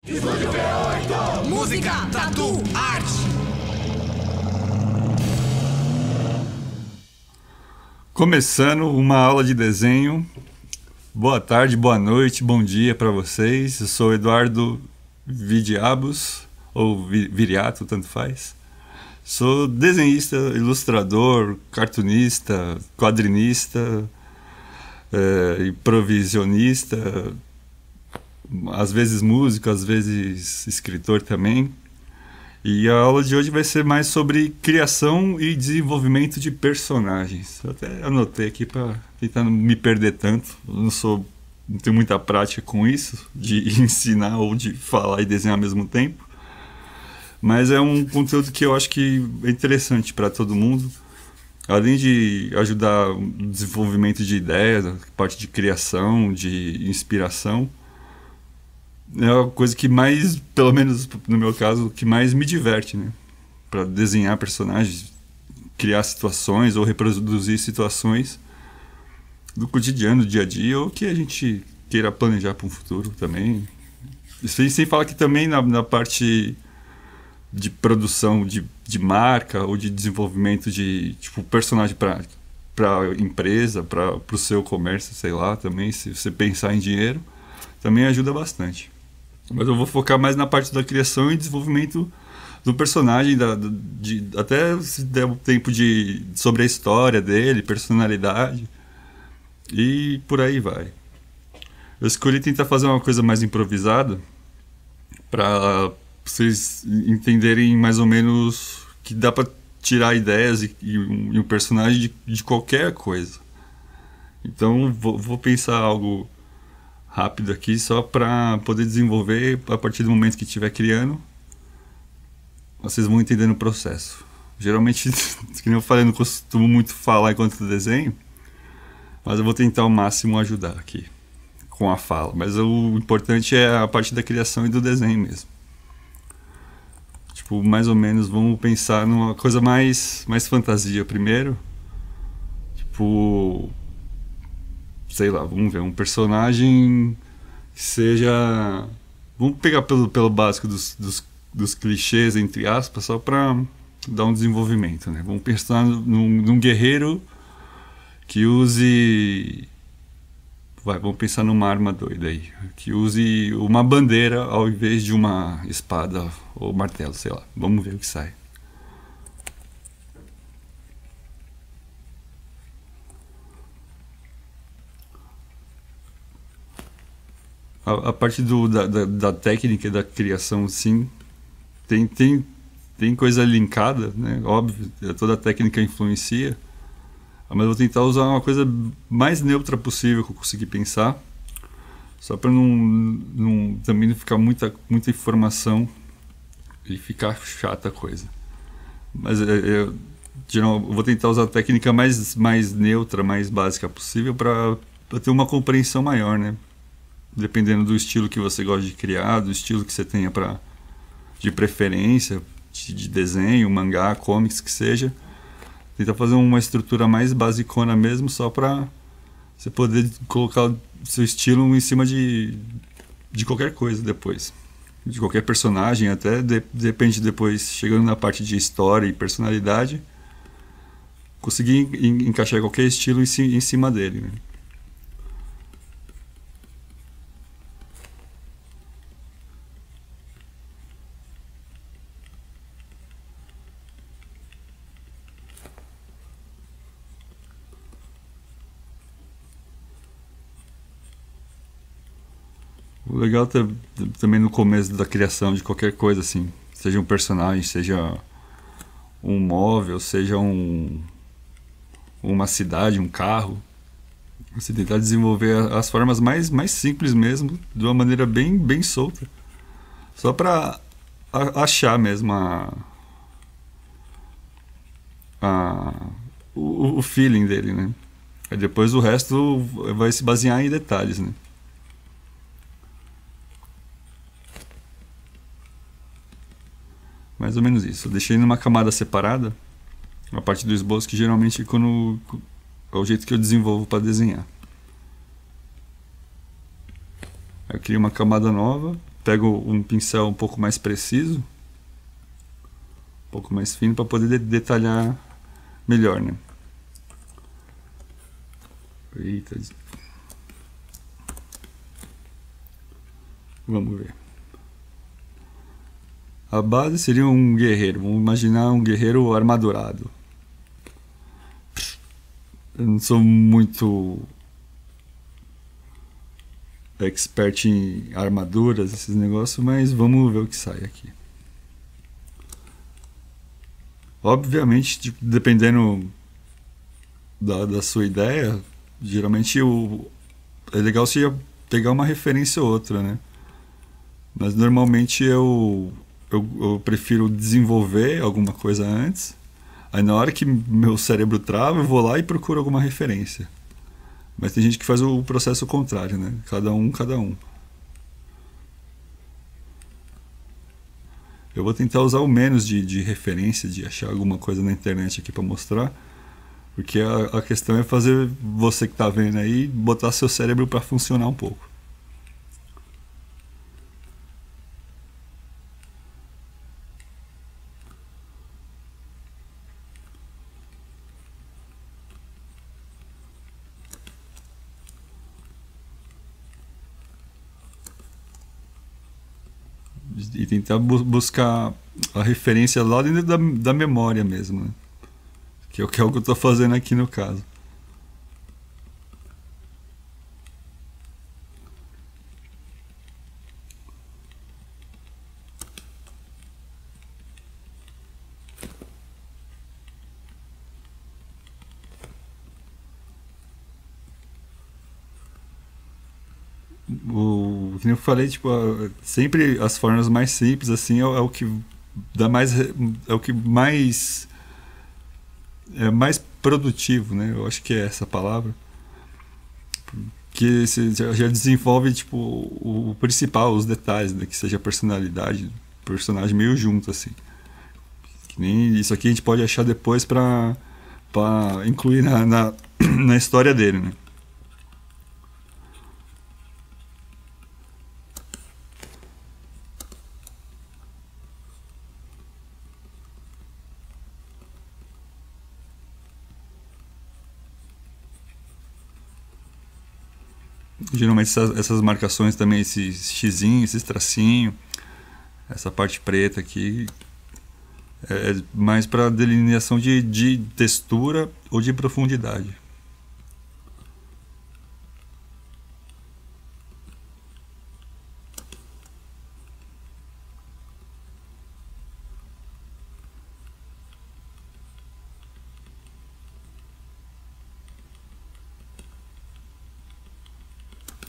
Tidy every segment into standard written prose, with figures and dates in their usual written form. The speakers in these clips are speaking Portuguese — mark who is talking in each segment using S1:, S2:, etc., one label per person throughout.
S1: Estúdio V8!
S2: Música, tatu, arte.
S3: Começando uma aula de desenho. Boa tarde, boa noite, bom dia para vocês. Eu sou Eduardo Vidiabos, ou Viriato, tanto faz. Sou desenhista, ilustrador, cartunista, quadrinista, improvisionista, às vezes músico, às vezes escritor também. E a aula de hoje vai ser mais sobre criação e desenvolvimento de personagens. Eu até anotei aqui para tentar não me perder tanto. Eu não tenho muita prática com isso, de ensinar ou de falar e desenhar ao mesmo tempo. Mas é um conteúdo que eu acho que é interessante para todo mundo. Além de ajudar o desenvolvimento de ideias, a parte de criação, de inspiração, é a coisa que mais, pelo menos no meu caso, que mais me diverte, né? Para desenhar personagens, criar situações ou reproduzir situações do cotidiano, do dia a dia, ou que a gente queira planejar para um futuro também. Isso sem falar que também na parte de produção de marca ou de desenvolvimento de tipo personagem para empresa, para o seu comércio, sei lá, também, se você pensar em dinheiro, também ajuda bastante. Mas eu vou focar mais na parte da criação e desenvolvimento do personagem, até se der um tempo sobre a história dele, personalidade, e por aí vai. Eu escolhi tentar fazer uma coisa mais improvisada para vocês entenderem mais ou menos que dá para tirar ideias e um personagem de qualquer coisa. Então vou pensar algo rápido aqui, só para poder desenvolver a partir do momento que estiver criando. Vocês vão entendendo o processo. Geralmente, que nem eu falei, não costumo muito falar enquanto eu desenho, mas eu vou tentar ao máximo ajudar aqui com a fala. Mas o importante é a parte da criação e do desenho mesmo. Tipo, mais ou menos, vamos pensar numa coisa mais fantasia primeiro. Tipo, sei lá, vamos ver, um personagem que seja... Vamos pegar pelo básico dos clichês, entre aspas, só para dar um desenvolvimento, né? Vamos pensar num guerreiro que use... vamos pensar numa arma doida aí. Que use uma bandeira ao invés de uma espada ou martelo, sei lá. Vamos ver o que sai. A parte da técnica da criação, sim, tem coisa linkada, né? Óbvio, toda a técnica influencia, mas eu vou tentar usar uma coisa mais neutra possível que eu conseguir pensar, só para também não ficar muita informação e ficar chata a coisa. Mas eu vou tentar usar a técnica mais neutra, mais básica possível para ter uma compreensão maior, né? Dependendo do estilo que você gosta de criar, do estilo que você tenha de preferência, de desenho, mangá, comics, que seja. Tentar fazer uma estrutura mais basicona mesmo, só para você poder colocar o seu estilo em cima de qualquer coisa depois. De qualquer personagem, até depende depois, chegando na parte de história e personalidade, conseguir encaixar qualquer estilo em cima dele, né? O legal também no começo da criação de qualquer coisa, assim, seja um personagem, seja um móvel, seja uma cidade, um carro, você tentar desenvolver as formas mais simples mesmo, de uma maneira bem solta, só para achar mesmo o feeling dele, né? Aí depois o resto vai se basear em detalhes, né? Mais ou menos isso. Eu deixei numa camada separada a parte do esboço, que geralmente é o jeito que eu desenvolvo para desenhar. Aí eu criei uma camada nova, pego um pincel um pouco mais preciso, um pouco mais fino, para poder detalhar melhor, né? Eita. Vamos ver. A base seria um guerreiro. Vamos imaginar um guerreiro armadurado. Eu não sou muito expert em armaduras, esses negócios, mas vamos ver o que sai aqui. Obviamente, tipo, dependendo da sua ideia, geralmente é legal você pegar uma referência ou outra, né? Mas normalmente eu prefiro desenvolver alguma coisa antes. Aí na hora que meu cérebro trava, eu vou lá e procuro alguma referência. Mas tem gente que faz o processo contrário, né? Cada um. Eu vou tentar usar o menos de referência, de achar alguma coisa na internet aqui para mostrar. Porque a questão é fazer você que tá vendo aí, botar seu cérebro para funcionar um pouco. E tentar buscar a referência lá dentro da memória mesmo, né? Que é o que eu estou fazendo aqui no caso. Que eu falei, tipo, sempre as formas mais simples assim é o que dá mais, é o que mais é mais produtivo, né? Eu acho que é essa palavra, que você já desenvolve tipo o principal, os detalhes, né? Que seja a personalidade, personagem meio junto assim. Que nem isso aqui a gente pode achar depois para incluir na história dele, né? Geralmente essas marcações também, esses xizinho, esses tracinho, essa parte preta aqui, é mais para delineação de textura ou de profundidade.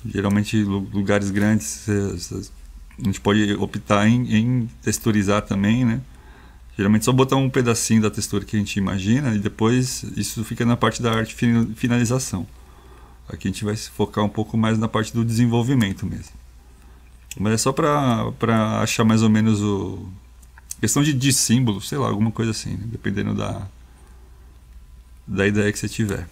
S3: Geralmente lugares grandes a gente pode optar em texturizar também, né? Geralmente só botar um pedacinho da textura que a gente imagina e depois isso fica na parte da arte finalização. Aqui a gente vai se focar um pouco mais na parte do desenvolvimento mesmo. Mas é só para achar mais ou menos questão de símbolo, sei lá, alguma coisa assim, né? Dependendo da ideia que você tiver.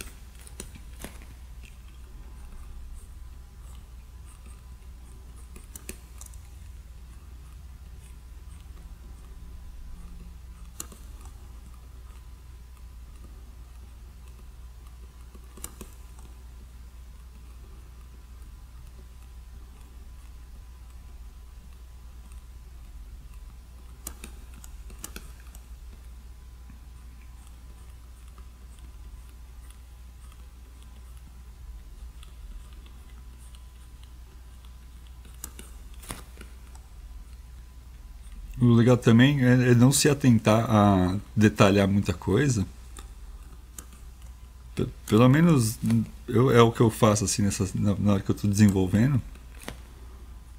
S3: O legal também é não se atentar a detalhar muita coisa. Pelo menos é o que eu faço assim na hora que eu estou desenvolvendo.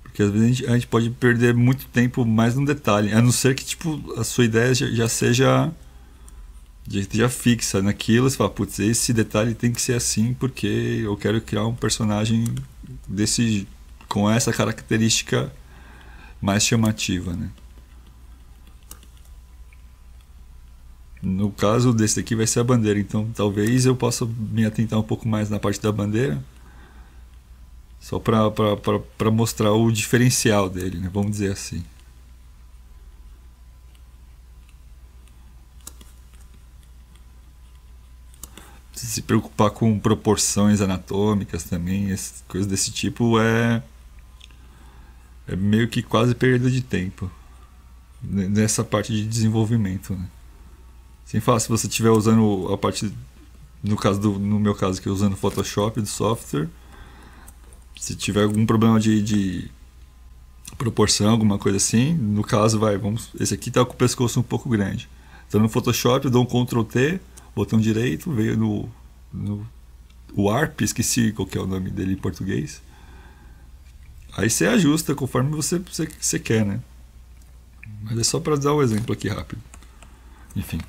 S3: Porque às vezes a gente pode perder muito tempo mais no detalhe. A não ser que tipo, a sua ideia já seja já fixa naquilo. Você fala, putz, esse detalhe tem que ser assim porque eu quero criar um personagem com essa característica mais chamativa, né? No caso desse aqui vai ser a bandeira, então talvez eu possa me atentar um pouco mais na parte da bandeira. Só para mostrar o diferencial dele, né? Vamos dizer assim. Se preocupar com proporções anatômicas também, coisas desse tipo é meio que quase perda de tempo nessa parte de desenvolvimento, né? Sem falar, se você estiver usando a parte, no meu caso que eu usando Photoshop do software, se tiver algum problema de proporção, alguma coisa assim, no caso esse aqui tá com o pescoço um pouco grande. Então no Photoshop eu dou um Ctrl T, botão direito, veio no Warp, esqueci qual que é o nome dele em português. Aí você ajusta conforme você quer, né? Mas é só para dar um exemplo aqui rápido. Enfim.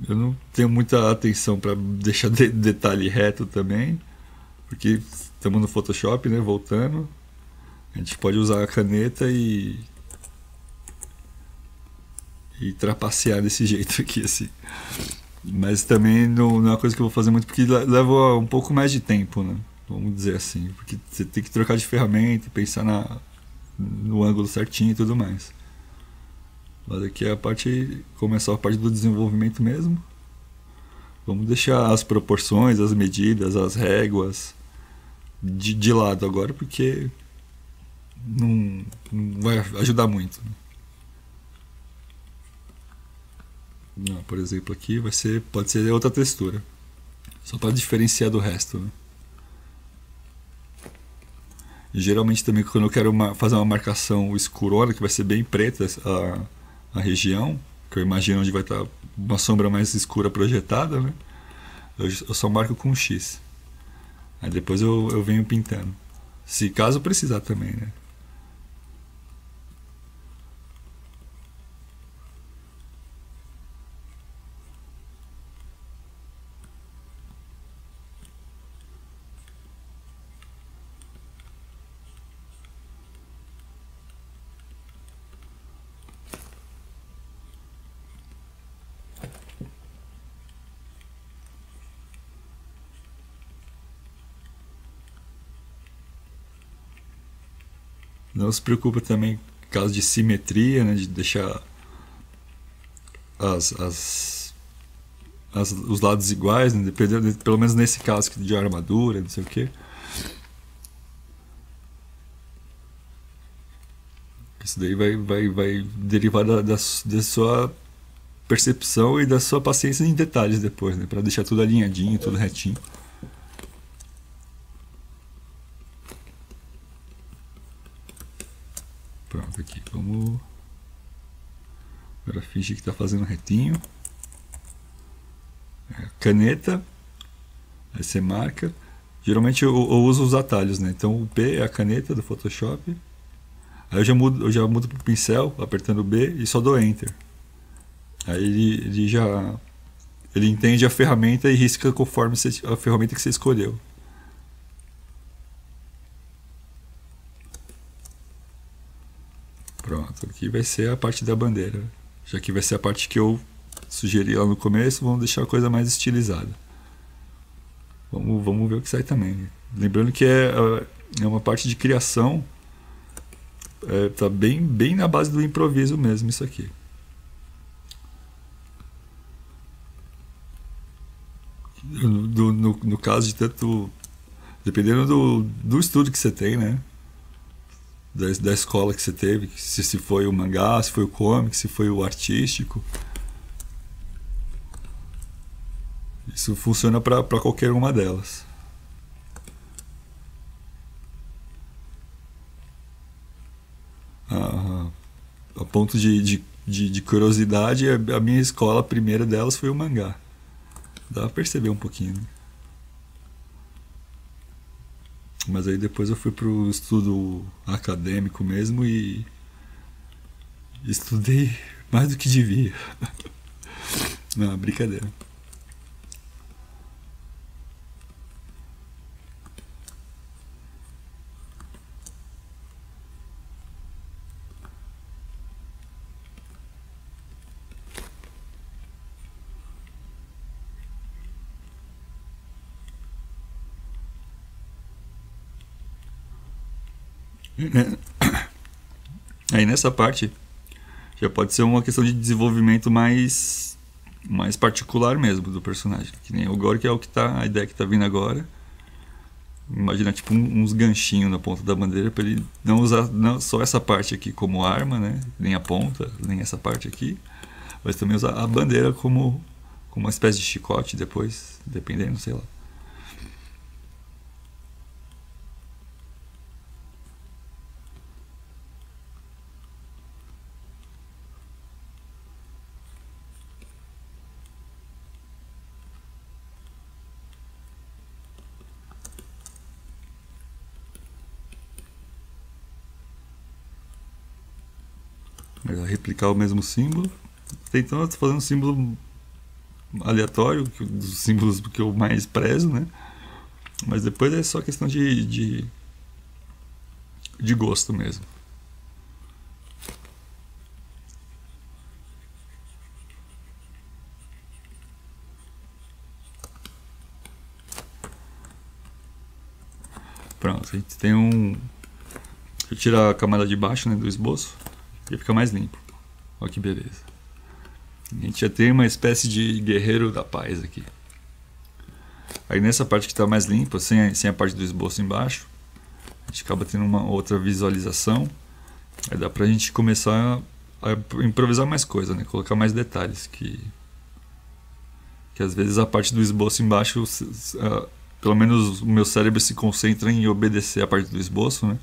S3: Eu não tenho muita atenção para deixar detalhe reto também, porque estamos no Photoshop, né? Voltando. A gente pode usar a caneta e trapacear desse jeito aqui, assim. Mas também não é uma coisa que eu vou fazer muito, porque leva um pouco mais de tempo, né? Vamos dizer assim. Porque você tem que trocar de ferramenta, pensar no ângulo certinho e tudo mais. Mas aqui é começar a parte do desenvolvimento mesmo. Vamos deixar as proporções, as medidas, as réguas de lado agora, porque não vai ajudar muito, né? Não, por exemplo, aqui pode ser outra textura, só para diferenciar do resto, né? E geralmente também quando eu quero fazer uma marcação escurona, que vai ser bem preta a região, que eu imagino onde vai estar uma sombra mais escura projetada, né? Eu só marco com X. Aí depois eu venho pintando, se caso precisar também, né? Não se preocupa também em caso de simetria, né, de deixar os lados iguais, né, dependendo, pelo menos nesse caso de armadura, não sei o que. Isso daí vai derivar da sua percepção e da sua paciência em detalhes depois, né, para deixar tudo alinhadinho, tudo retinho. Pronto, aqui, vamos agora fingir que está fazendo retinho. Caneta, aí você marca. Geralmente eu uso os atalhos, né? Então o P é a caneta do Photoshop. Aí eu já mudo pro pincel, apertando o B e só dou Enter. Aí ele entende a ferramenta e risca conforme a ferramenta que você escolheu. Pronto, aqui vai ser a parte da bandeira. Já que vai ser a parte que eu sugeri lá no começo, vamos deixar a coisa mais estilizada. Vamos ver o que sai também. Lembrando que é uma parte de criação, tá bem na base do improviso mesmo isso aqui. No caso de tanto, dependendo do estudo que você tem, né? Da escola que você teve, se foi o mangá, se foi o comic, se foi o artístico. Isso funciona para qualquer uma delas. A ponto de curiosidade, a minha escola, a primeira delas foi o mangá. Dá pra perceber um pouquinho, né? Mas aí depois eu fui pro estudo acadêmico mesmo e estudei mais do que devia. Não, brincadeira. Aí nessa parte já pode ser uma questão de desenvolvimento mais particular mesmo do personagem. Que nem o Gore, que é o que tá, a ideia que tá vindo agora. Imagina tipo uns ganchinhos na ponta da bandeira para ele não usar não só essa parte aqui como arma, né? Nem a ponta, nem essa parte aqui, mas também usar a bandeira como uma espécie de chicote depois, dependendo, sei lá. Replicar o mesmo símbolo. Então eu estou fazendo um símbolo aleatório, dos símbolos que eu mais prezo, né? Mas depois é só questão de gosto mesmo. Pronto, a gente tem um... Eu tiro a camada de baixo, né, do esboço e fica mais limpo. Olha que beleza. A gente já tem uma espécie de guerreiro da paz aqui. Aí nessa parte que está mais limpa, sem a parte do esboço embaixo, a gente acaba tendo uma outra visualização. Aí dá pra gente começar a improvisar mais coisa, né? Colocar mais detalhes. Que às vezes a parte do esboço embaixo, pelo menos o meu cérebro se concentra em obedecer a parte do esboço, né?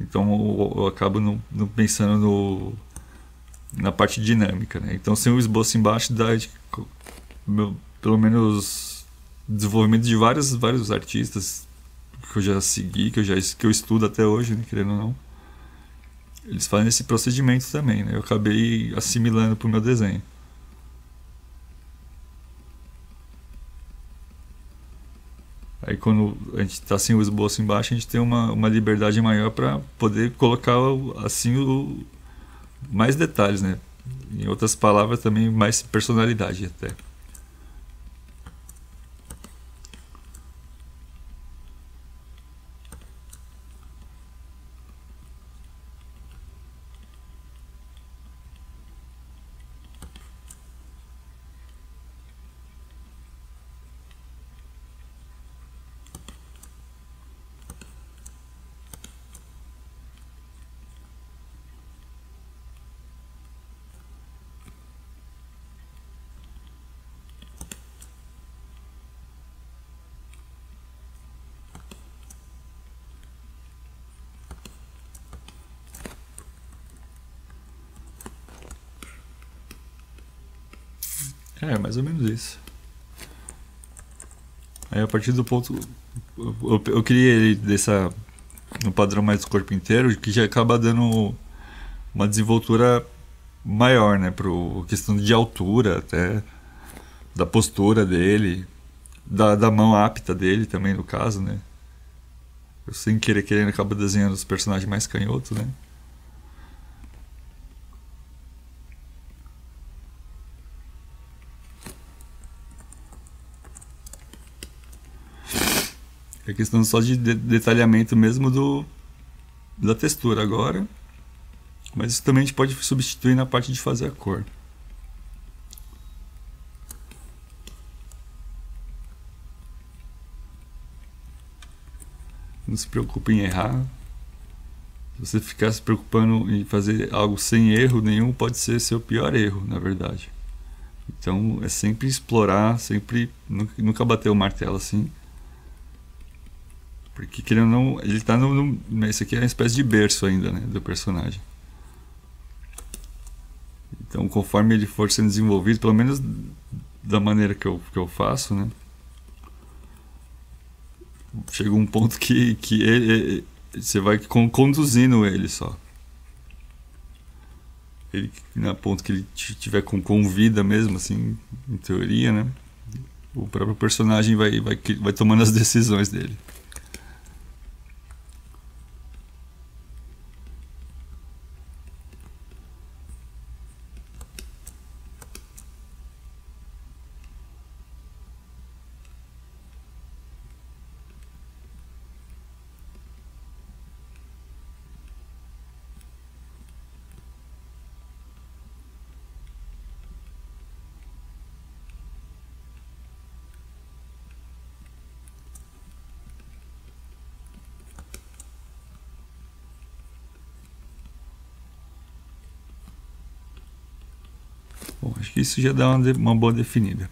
S3: Então eu acabo não pensando na parte dinâmica, né? Então sem o esboço embaixo dá pelo menos desenvolvimento de vários artistas que eu já segui, que eu estudo até hoje, né? Querendo ou não, eles fazem esse procedimento também, né? Eu acabei assimilando para o meu desenho. Aí quando a gente está sem o esboço embaixo, a gente tem uma liberdade maior para poder colocar assim mais detalhes, né? Em outras palavras, também mais personalidade até. É, mais ou menos isso. Aí a partir do ponto... Eu criei ele no padrão mais do corpo inteiro, que já acaba dando uma desenvoltura maior, né? Pro questão de altura até, da postura dele, da mão apta dele também, no caso, né? Eu sem querer querendo acabo desenhando os personagens mais canhotos, né? É questão só de detalhamento mesmo da textura agora. Mas isso também a gente pode substituir na parte de fazer a cor. Não se preocupe em errar. Se você ficar se preocupando em fazer algo sem erro nenhum, pode ser seu pior erro, na verdade. Então é sempre explorar, sempre nunca bater o martelo assim. Porque querendo ou não, ele tá esse aqui é uma espécie de berço ainda, né, do personagem. Então conforme ele for sendo desenvolvido, pelo menos da maneira que eu faço, né, chega um ponto que você vai conduzindo ele só. Ele, na ponto que ele tiver com vida mesmo, assim, em teoria, né, o próprio personagem vai tomando as decisões dele. Bom, acho que isso já dá uma boa definida.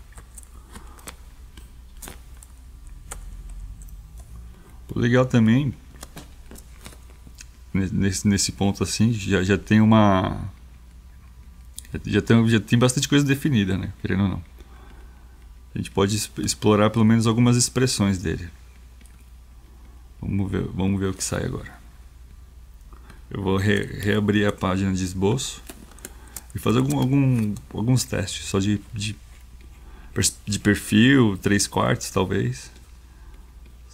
S3: O legal também, nesse ponto assim, já tem uma... Já tem bastante coisa definida, né? Querendo ou não. A gente pode explorar pelo menos algumas expressões dele. Vamos ver o que sai agora. Eu vou reabrir a página de esboço e fazer alguns testes, só de perfil, 3/4 talvez.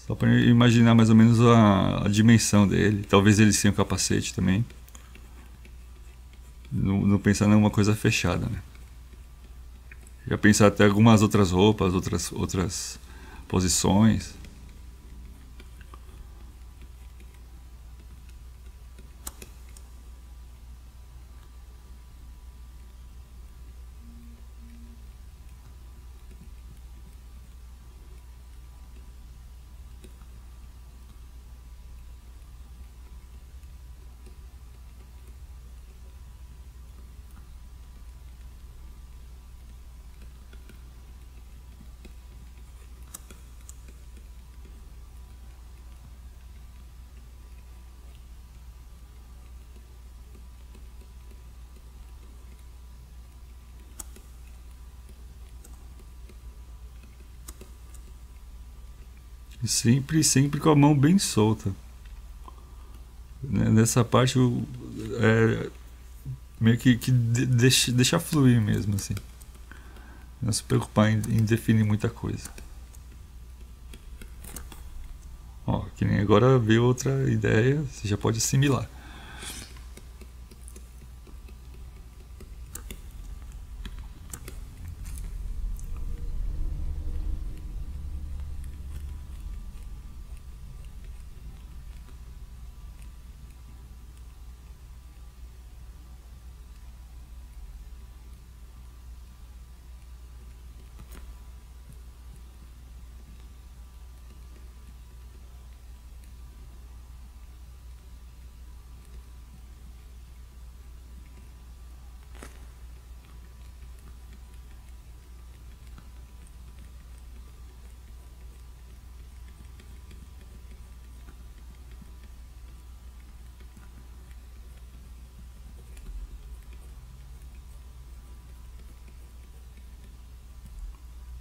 S3: Só para imaginar mais ou menos a dimensão dele. Talvez ele sem o capacete também. Não pensar em uma coisa fechada, né? Já pensar até algumas outras roupas, outras posições. E sempre com a mão bem solta. Nessa parte, meio que deixar fluir mesmo, assim. Não se preocupar em definir muita coisa. Ó, que nem agora veio outra ideia, você já pode assimilar.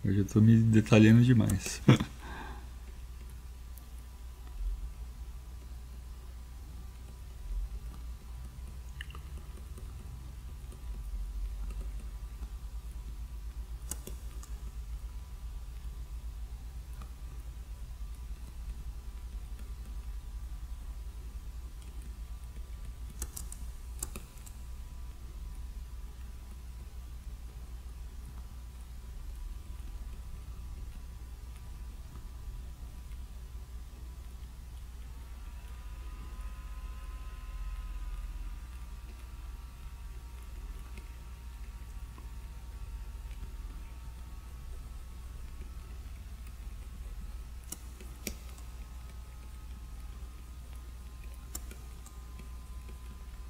S3: Eu já estou me detalhando demais.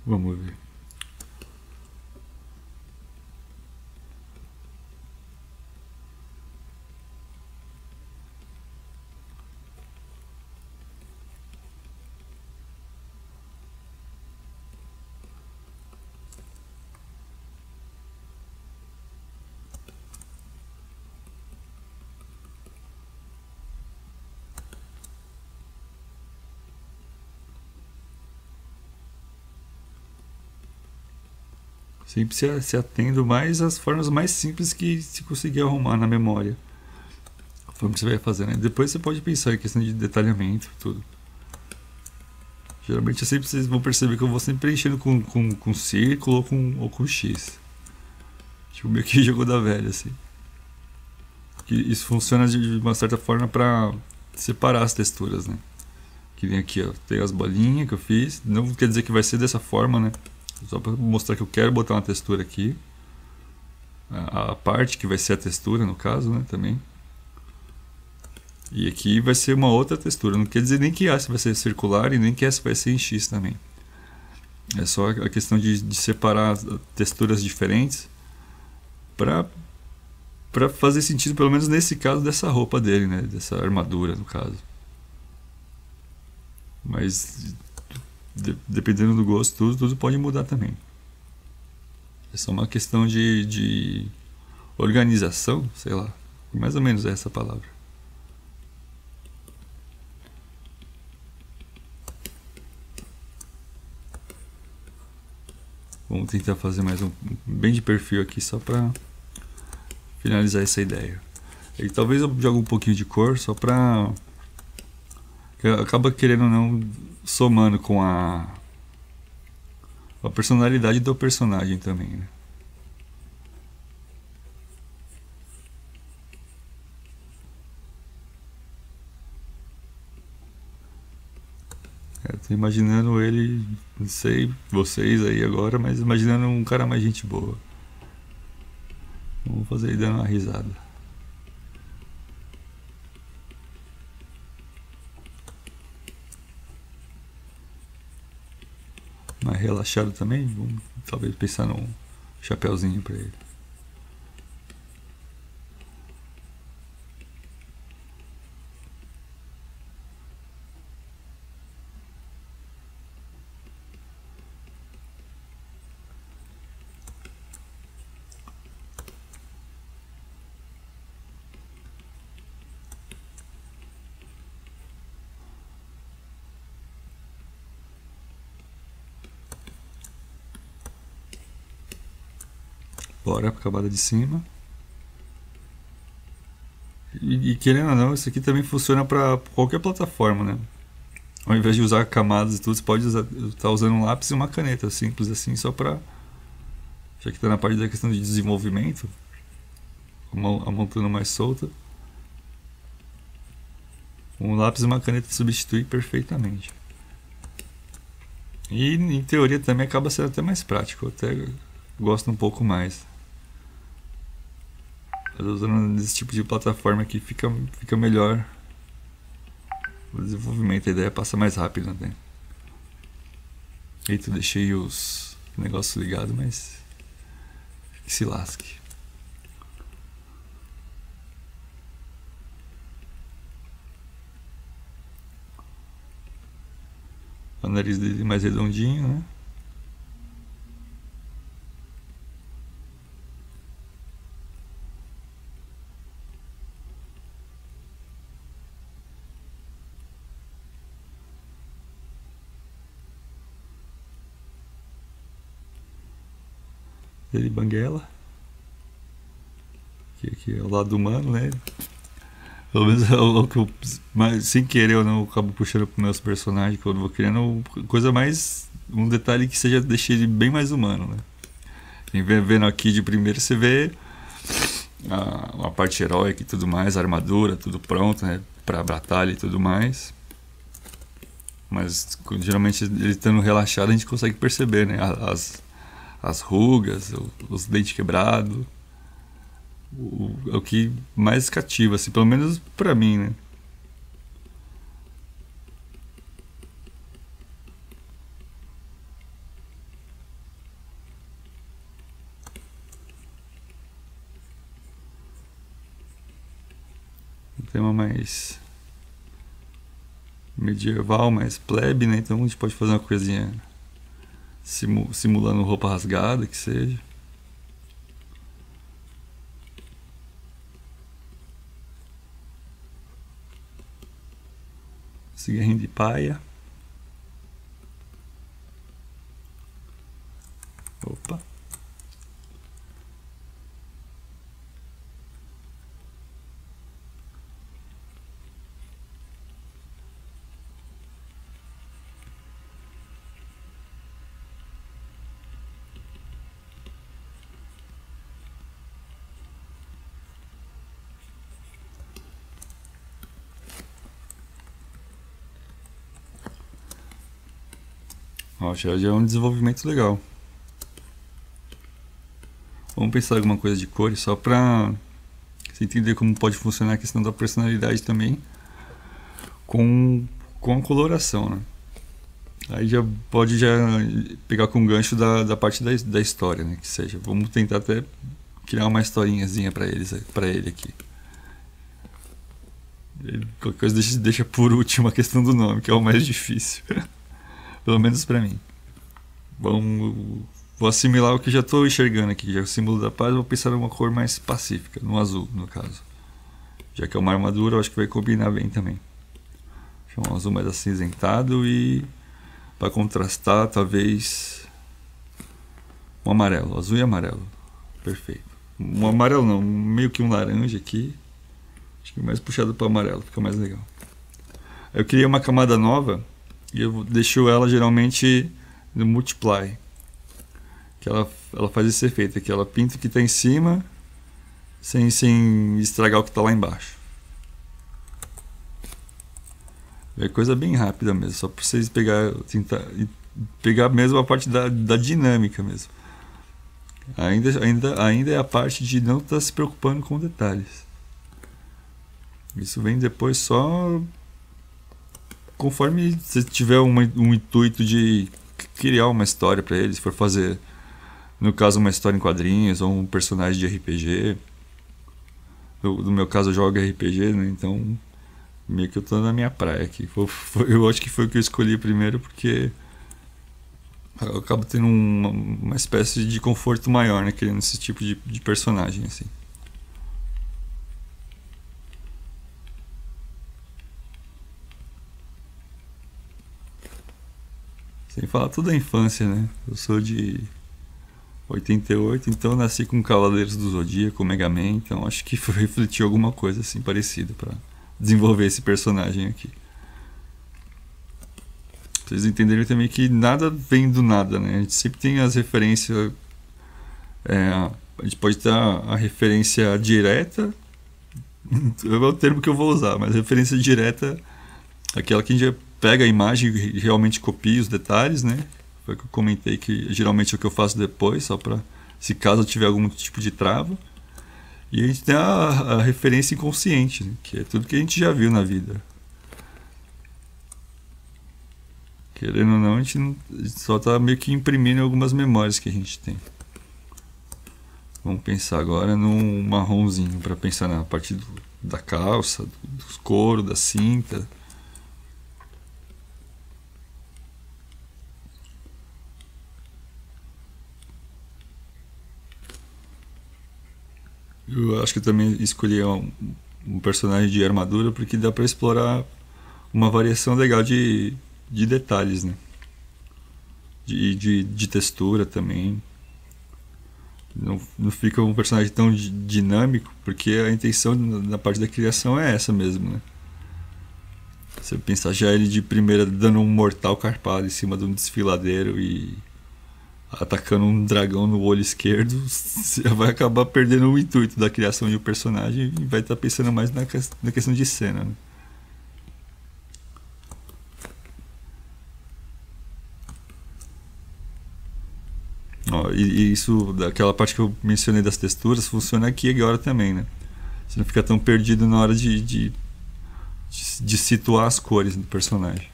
S3: Vamos ver. Sempre se atendo mais às formas mais simples que se conseguir arrumar na memória. A forma que você vai fazer, né? Depois você pode pensar em questão de detalhamento, tudo. Geralmente vocês vão perceber que eu vou sempre preenchendo com círculo ou com X. Tipo, meio que jogo da velha, assim. Que isso funciona de uma certa forma para separar as texturas, né? Que nem aqui, ó. Tem as bolinhas que eu fiz. Não quer dizer que vai ser dessa forma, né? Só para mostrar que eu quero botar uma textura aqui. A parte que vai ser a textura, no caso, né? Também. E aqui vai ser uma outra textura. Não quer dizer nem que essa vai ser circular e nem que essa vai ser em X também. É só a questão de separar texturas diferentes pra, pra fazer sentido, pelo menos nesse caso, dessa roupa dele, né? Dessa armadura, no caso. Mas dependendo do gosto, tudo pode mudar também. É só uma questão de organização, sei lá. Mais ou menos é essa palavra. Vamos tentar fazer mais um bem de perfil aqui só pra finalizar essa ideia. E talvez eu jogue um pouquinho de cor só pra... acaba querendo ou não somando com a personalidade do personagem também, né? Eu tô imaginando ele, não sei vocês aí agora, mas imaginando um cara mais gente boa. Vamos fazer ele dando uma risada. Mais relaxado também, vamos talvez pensar num chapéuzinho pra ele. Bora pra camada de cima. E querendo ou não, isso aqui também funciona para qualquer plataforma, né? Ao invés de usar camadas e tudo, você pode estar usando um lápis e uma caneta simples assim, só para... Já que está na parte da questão de desenvolvimento, a montando mais solta, um lápis e uma caneta substitui perfeitamente. E em teoria também acaba sendo até mais prático, eu até gosto um pouco mais. Usando esse tipo de plataforma aqui fica melhor o desenvolvimento, a ideia passa mais rápido até. Eita, eu deixei os negócios ligados, mas que se lasque. O nariz dele mais redondinho, né? Ele banguela. Aqui é o lado humano, né? Pelo menos é o que eu, mas, sem querer eu não acabo puxando para meus personagens, quando eu vou criando coisa mais... um detalhe que seja deixe ele bem mais humano, né? Quem vendo aqui de primeiro, você vê a parte heróica e tudo mais, a armadura, tudo pronto, né? Pra batalha e tudo mais. Mas geralmente ele estando relaxado a gente consegue perceber, né? As rugas, os dentes quebrados. O que mais cativa, assim, pelo menos pra mim, né? Um tema mais medieval, mais plebe, né? Então a gente pode fazer uma coisinha simulando roupa rasgada, que seja. Cigarrinho de paia. Opa. Ó, já é um desenvolvimento legal. Vamos pensar em alguma coisa de cores só pra você entender como pode funcionar a questão da personalidade também com a coloração, né? Aí já pode pegar com gancho da parte da história, né? Que seja, vamos tentar até criar uma historinhazinha para ele aqui. Qualquer coisa deixa por último a questão do nome, que é o mais difícil. Pelo menos para mim. Vou assimilar o que já estou enxergando aqui. Já é o símbolo da paz, vou pensar numa cor mais pacífica, no azul, no caso. Já que é uma armadura, eu acho que vai combinar bem também. Um azul mais acinzentado e para contrastar, talvez um amarelo, azul e amarelo. Perfeito. Um amarelo não, meio que um laranja aqui. Acho que mais puxado para amarelo, fica mais legal. Eu criei uma camada nova e eu deixo ela geralmente no multiply. Que ela faz esse efeito aqui, ela pinta o que está em cima sem estragar o que está lá embaixo. É coisa bem rápida mesmo, só para vocês pegar mesmo a parte da dinâmica mesmo. Ainda é a parte de não estar se preocupando com detalhes. Isso vem depois só conforme você tiver um intuito de criar uma história para eles, se for fazer, no caso, uma história em quadrinhos ou um personagem de RPG. No meu caso, eu jogo RPG, né? Então meio que eu tô na minha praia aqui. Eu acho que foi o que eu escolhi primeiro porque eu acabo tendo uma espécie de conforto maior, né? Criando esse tipo de personagem, assim. Sem falar toda a infância, né? Eu sou de 88, então nasci com Cavaleiros do Zodíaco, Mega Man, então acho que refletiu alguma coisa assim parecida para desenvolver esse personagem aqui. Pra vocês entenderem também que nada vem do nada, né? A gente sempre tem as referências. A gente pode ter a referência direta, é o termo que eu vou usar, mas referência direta, aquela que a gente pega a imagem e realmente copia os detalhes, né? Foi o que eu comentei, que geralmente é o que eu faço depois, só para se caso eu tiver algum tipo de trava. E a gente tem a referência inconsciente, né? Que é tudo que a gente já viu na vida. Querendo ou não, a gente só está meio que imprimindo algumas memórias que a gente tem. Vamos pensar agora num marronzinho, para pensar na parte da calça, do couro, da cinta. Eu acho que eu também escolhi um personagem de armadura porque dá para explorar uma variação legal de detalhes, né? De textura também. Não fica um personagem tão dinâmico porque a intenção na parte da criação é essa mesmo, né? Você pensar já ele de primeira dando um mortal carpado em cima de um desfiladeiro e atacando um dragão no olho esquerdo, você vai acabar perdendo o intuito da criação de um personagem e vai estar pensando mais na questão de cena, né? Ó, e isso, daquela parte que eu mencionei das texturas, funciona aqui e agora também, né? Você não fica tão perdido na hora de situar as cores do personagem.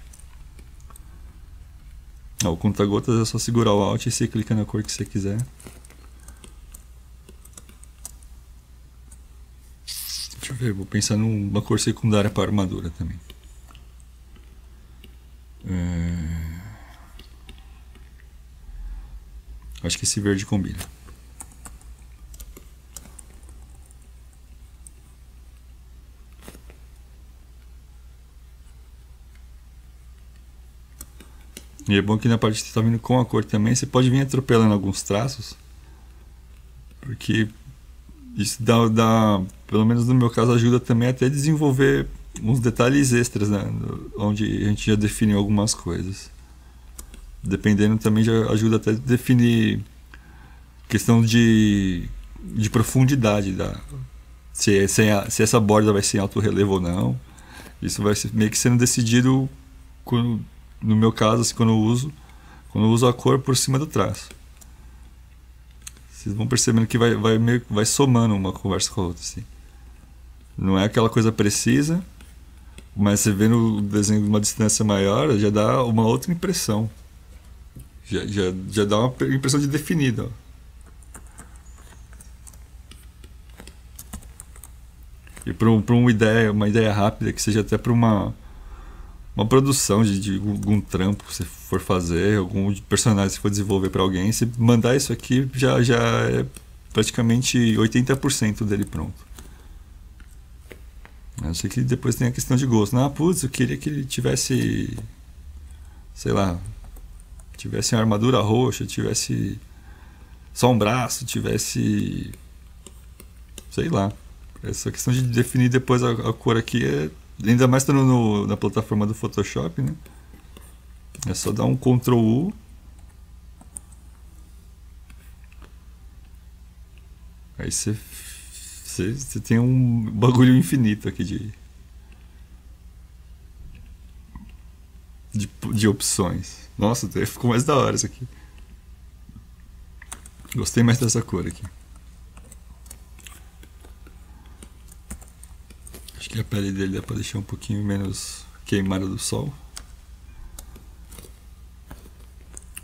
S3: O conta-gotas é só segurar o Alt e você clica na cor que você quiser. Deixa eu ver, vou pensar numa cor secundária para a armadura também. Acho que esse verde combina. E é bom que na parte que você está vindo com a cor também, você pode vir atropelando alguns traços, porque isso dá, pelo menos no meu caso, ajuda também até a desenvolver uns detalhes extras, né? Onde a gente já definiu algumas coisas. Dependendo também já ajuda até a definir questão de profundidade, se essa borda vai ser em alto relevo ou não. Isso vai meio que sendo decidido quando, no meu caso, assim, quando eu uso a cor por cima do traço. Vocês vão percebendo que vai somando uma conversa com a outra, assim. Não é aquela coisa precisa, mas você vendo o desenho de uma distância maior, já dá uma outra impressão. Já dá uma impressão de definido, ó. E para uma ideia rápida, que seja até para uma produção de algum trampo que você for fazer, algum personagem que você for desenvolver para alguém, se mandar isso aqui já é praticamente 80% dele pronto. A não ser que depois tem a questão de gosto. Ah, putz, eu queria que ele tivesse, sei lá, tivesse uma armadura roxa, tivesse só um braço, tivesse, sei lá. Essa questão de definir depois a cor aqui é, ainda mais estando na plataforma do Photoshop, né? É só dar um Ctrl U. Aí você tem um bagulho infinito aqui de opções. Nossa, até ficou mais da hora isso aqui. Gostei mais dessa cor aqui. Acho que a pele dele dá pra deixar um pouquinho menos queimada do sol.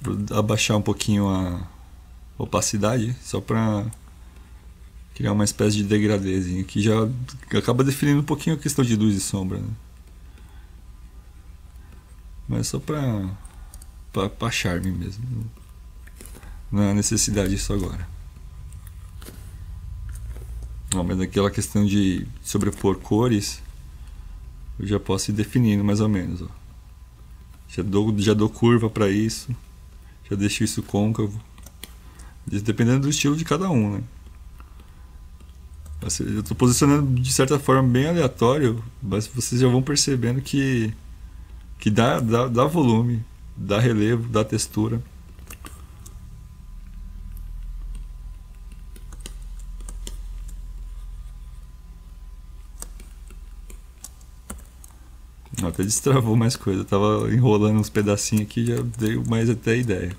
S3: Vou abaixar um pouquinho a opacidade, só pra criar uma espécie de degradêzinho que já acaba definindo um pouquinho a questão de luz e sombra, né? Mas só pra charme mesmo. Não há necessidade disso agora. Não, mas naquela questão de sobrepor cores, eu já posso ir definindo mais ou menos. Ó. Já dou curva para isso, já deixo isso côncavo, dependendo do estilo de cada um, né? Eu estou posicionando de certa forma bem aleatório, mas vocês já vão percebendo que dá volume, dá relevo, dá textura. Até destravou mais coisa, eu tava enrolando uns pedacinhos aqui, já dei mais até ideia.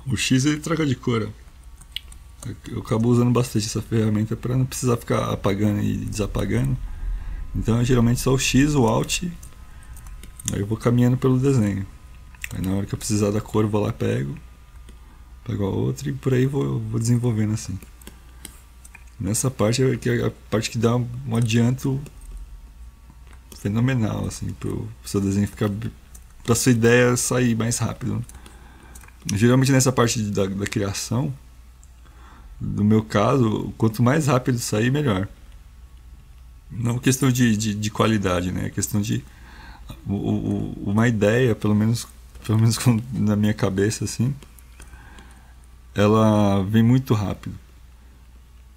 S3: O X ele troca de cor. Eu acabo usando bastante essa ferramenta para não precisar ficar apagando e desapagando. Então é geralmente só o X, o Alt. Aí eu vou caminhando pelo desenho. Aí na hora que eu precisar da cor eu vou lá, pego a outra e por aí vou desenvolvendo assim. Nessa parte é a parte que dá um adianto fenomenal assim, pro seu desenho ficar, pra sua ideia sair mais rápido. Geralmente nessa parte da criação, no meu caso, quanto mais rápido sair, melhor. Não questão de qualidade, né? É questão de uma ideia, pelo menos na minha cabeça, assim, ela vem muito rápido.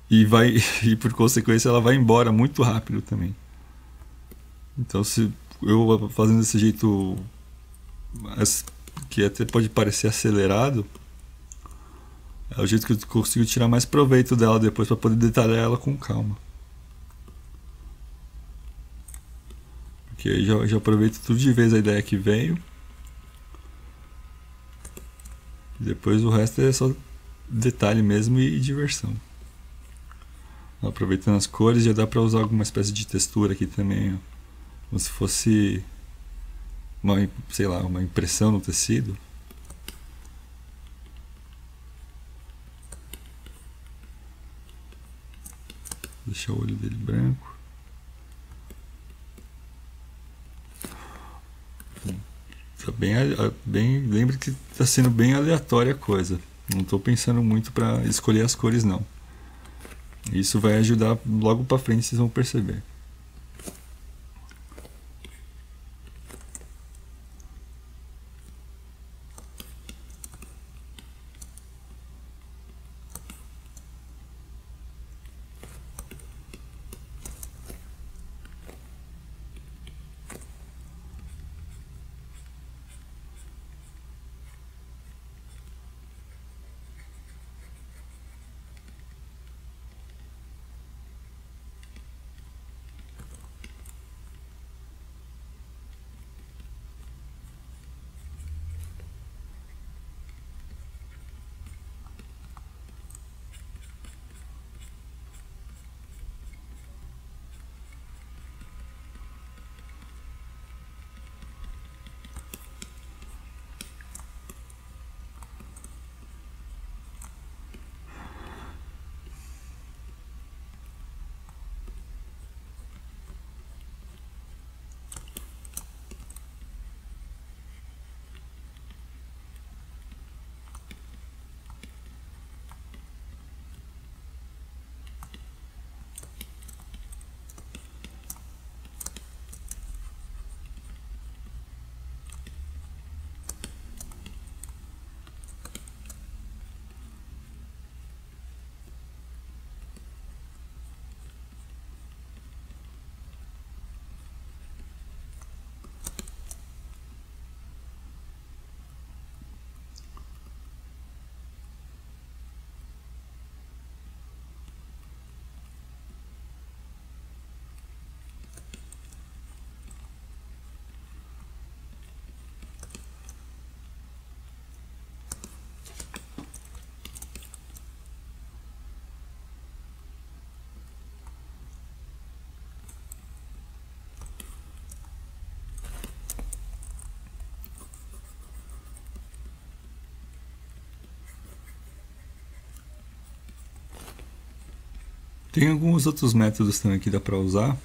S3: E por consequência ela vai embora muito rápido também. Então se eu fazendo desse jeito que até pode parecer acelerado, é o jeito que eu consigo tirar mais proveito dela depois para poder detalhar ela com calma. Porque aí já aproveito tudo de vez a ideia que veio. E depois o resto é só detalhe mesmo e diversão. Aproveitando as cores, já dá para usar alguma espécie de textura aqui também, ó. Como se fosse sei lá, uma impressão no tecido. Deixar o olho dele branco. Lembra que está sendo bem aleatória a coisa. Não estou pensando muito para escolher as cores, não. Isso vai ajudar logo para frente, vocês vão perceber. Tem alguns outros métodos também que dá para usar,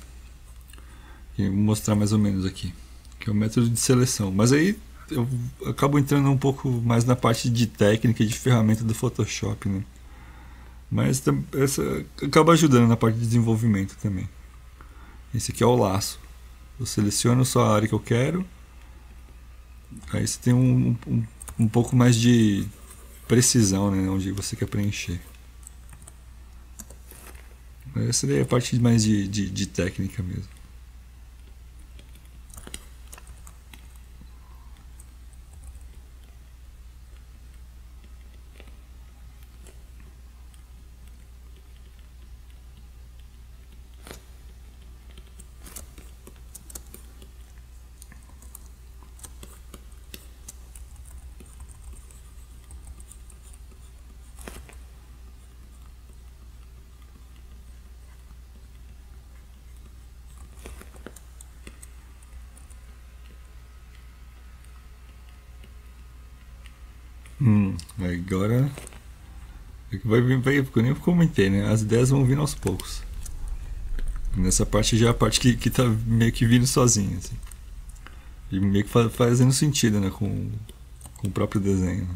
S3: que eu vou mostrar mais ou menos aqui, que é o método de seleção. Mas aí eu acabo entrando um pouco mais na parte de técnica e de ferramenta do Photoshop, né? Mas essa acaba ajudando na parte de desenvolvimento também. Esse aqui é o laço. Eu seleciono só a área que eu quero. Aí você tem um pouco mais de precisão, né, onde você quer preencher. Essa daí é a parte mais de técnica mesmo. Agora porque eu nem comentei, né? As ideias vão vindo aos poucos. Nessa parte já é a parte que tá meio que vindo sozinha, assim. E meio que fazendo sentido, né? Com o próprio desenho.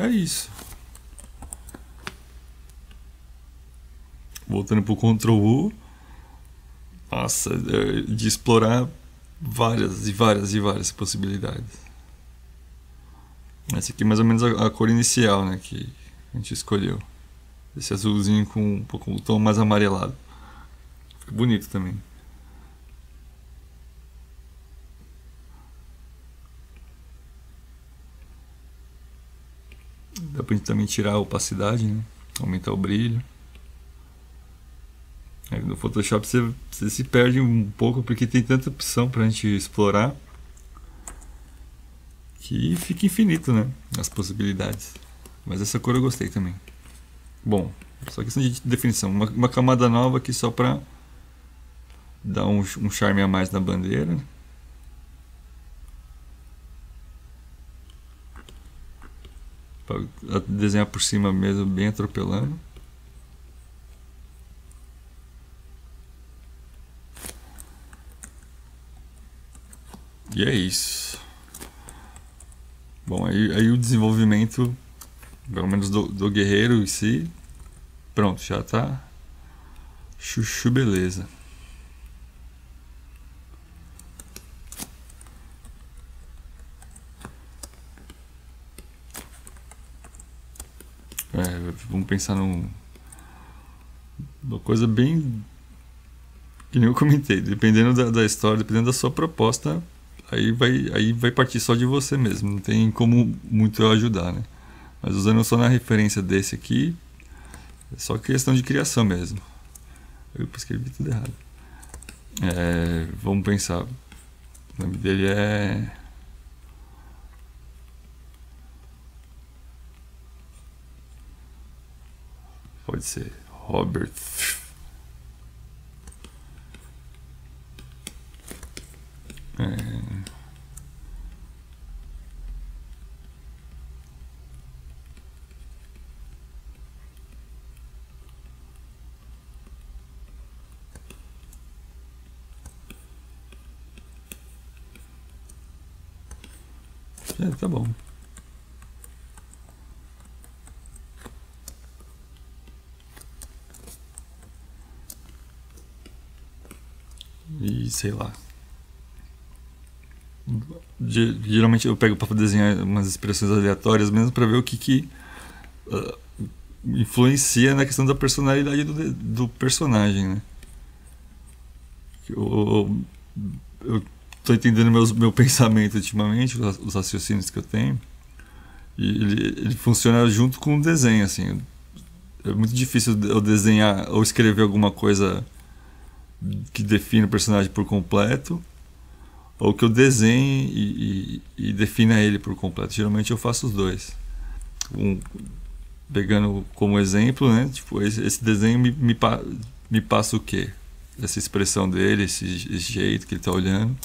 S3: É isso. Voltando pro Ctrl U. Nossa, de explorar várias e várias e várias possibilidades. Essa aqui é mais ou menos a cor inicial, né, que a gente escolheu. Esse azulzinho com um pouco o tom mais amarelado. Fica bonito também. Dá pra gente também tirar a opacidade, né? Aumentar o brilho. Aí no Photoshop você se perde um pouco porque tem tanta opção pra gente explorar que fica infinito, né? As possibilidades. Mas essa cor eu gostei também. Bom, só questão de definição. Uma camada nova aqui só pra dar um charme a mais na bandeira. Pra desenhar por cima mesmo, bem atropelando. E é isso. Bom, aí o desenvolvimento, pelo menos do guerreiro em si, pronto, já tá chuchu beleza. Vamos pensar numa coisa bem, que nem eu comentei, dependendo da história, dependendo da sua proposta, aí vai partir só de você mesmo, não tem como muito eu ajudar, né? Mas usando só na referência desse aqui, é só questão de criação mesmo. Eu escrevi tudo errado. Vamos pensar. O nome dele é... Pode ser Robert. Tá bom. E sei lá. Geralmente eu pego para desenhar umas expressões aleatórias mesmo para ver o que influencia na questão da personalidade do personagem, né? Eu tô entendendo meu pensamento ultimamente, os raciocínios que eu tenho, e ele funciona junto com o desenho, assim. É muito difícil eu desenhar ou escrever alguma coisa que define o personagem por completo, ou que eu desenhe e defina ele por completo. Geralmente eu faço os dois. Pegando como exemplo, né? Tipo, esse desenho me passa o quê? Essa expressão dele, esse jeito que ele tá olhando.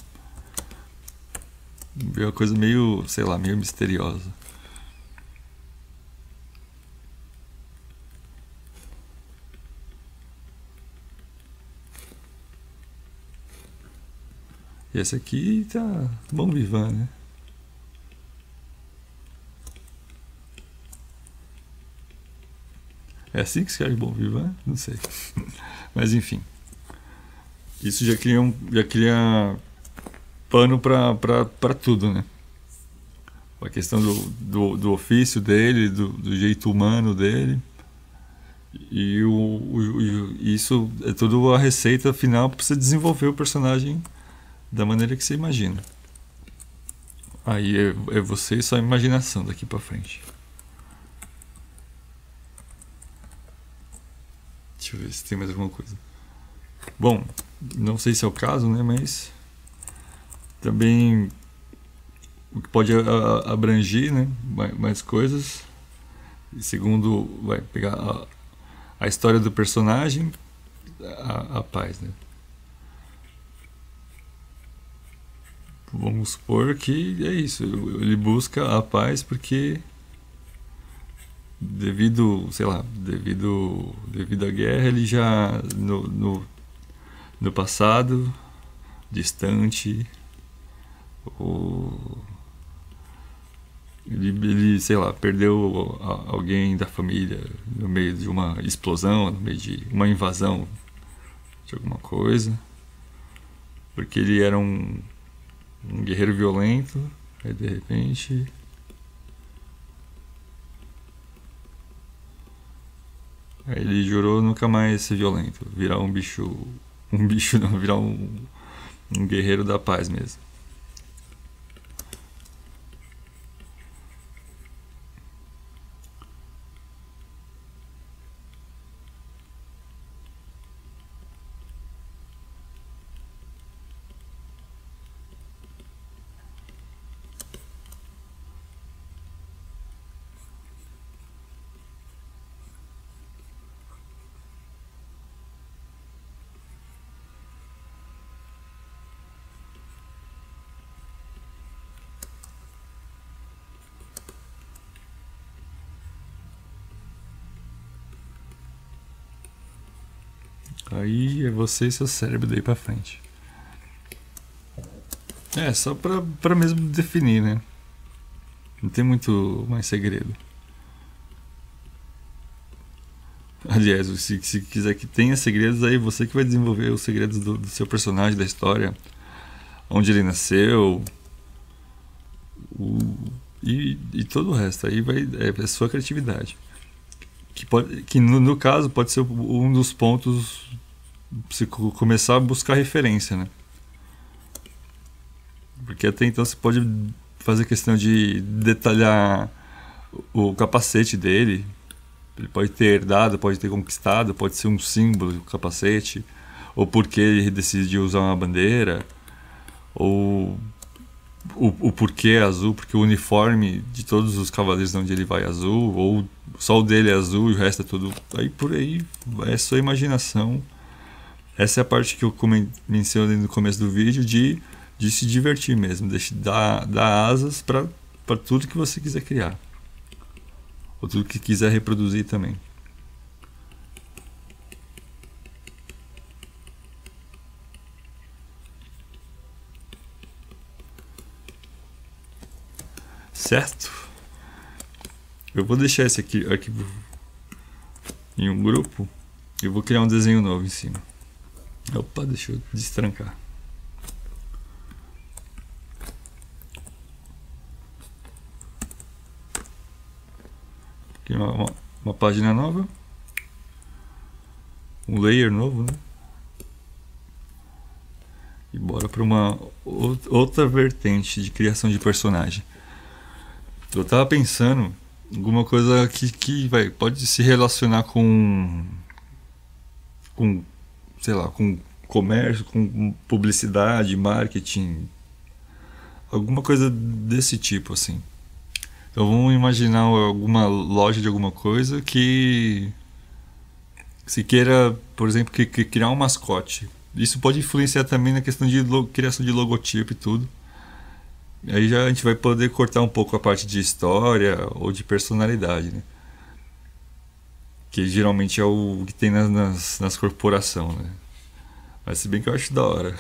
S3: É uma coisa meio, sei lá, meio misteriosa. E esse aqui tá bom vivan, né? É assim que escreve bom vivan? Não sei. Mas enfim. Isso já cria pano pra tudo, né? A questão do ofício dele, do jeito humano dele. E isso é tudo a receita final para você desenvolver o personagem da maneira que você imagina. Aí é você e sua imaginação daqui pra frente. Deixa eu ver se tem mais alguma coisa. Bom, não sei se é o caso, né? Mas também o que pode abranger, né? Mais coisas. E segundo, vai pegar a história do personagem, a paz, né? Vamos supor que é isso. Ele busca a paz porque devido à guerra, ele já no passado distante, ele sei lá, perdeu alguém da família no meio de uma explosão, no meio de uma invasão de alguma coisa, porque ele era um guerreiro violento. Aí de repente ele jurou nunca mais ser violento, virar um bicho não, virar um guerreiro da paz mesmo. Aí é você e seu cérebro daí pra frente. É, só pra mesmo definir, né? Não tem muito mais segredo. Aliás, se quiser que tenha segredos, aí você que vai desenvolver os segredos do seu personagem, da história, onde ele nasceu, e todo o resto. Aí é sua criatividade. Que no caso pode ser um dos pontos você começar a buscar referência, né? Porque até então você pode fazer questão de detalhar o capacete dele. Ele pode ter herdado, pode ter conquistado, pode ser um símbolo do capacete, ou porque ele decidiu usar uma bandeira, ou o porquê é azul, porque o uniforme de todos os cavaleiros onde ele vai é azul, ou só o dele é azul e o resto é tudo. Aí por aí é sua imaginação. Essa é a parte que eu mencionei no começo do vídeo de se divertir mesmo, dar asas para tudo que você quiser criar, ou tudo que quiser reproduzir também. Certo? Eu vou deixar esse arquivo em um grupo e vou criar um desenho novo em cima. Opa, deixa eu destrancar. Aqui uma página nova, um layer novo, né? E bora para uma outra vertente de criação de personagem. Eu tava pensando em alguma coisa que pode se relacionar com, sei lá, com comércio, com publicidade, marketing, alguma coisa desse tipo, assim. Então vamos imaginar alguma loja de alguma coisa que se queira, por exemplo, criar um mascote. Isso pode influenciar também na questão de criação de logotipo e tudo. Aí já a gente vai poder cortar um pouco a parte de história ou de personalidade, né? Que geralmente é o que tem nas corporações, né? Mas se bem que eu acho da hora.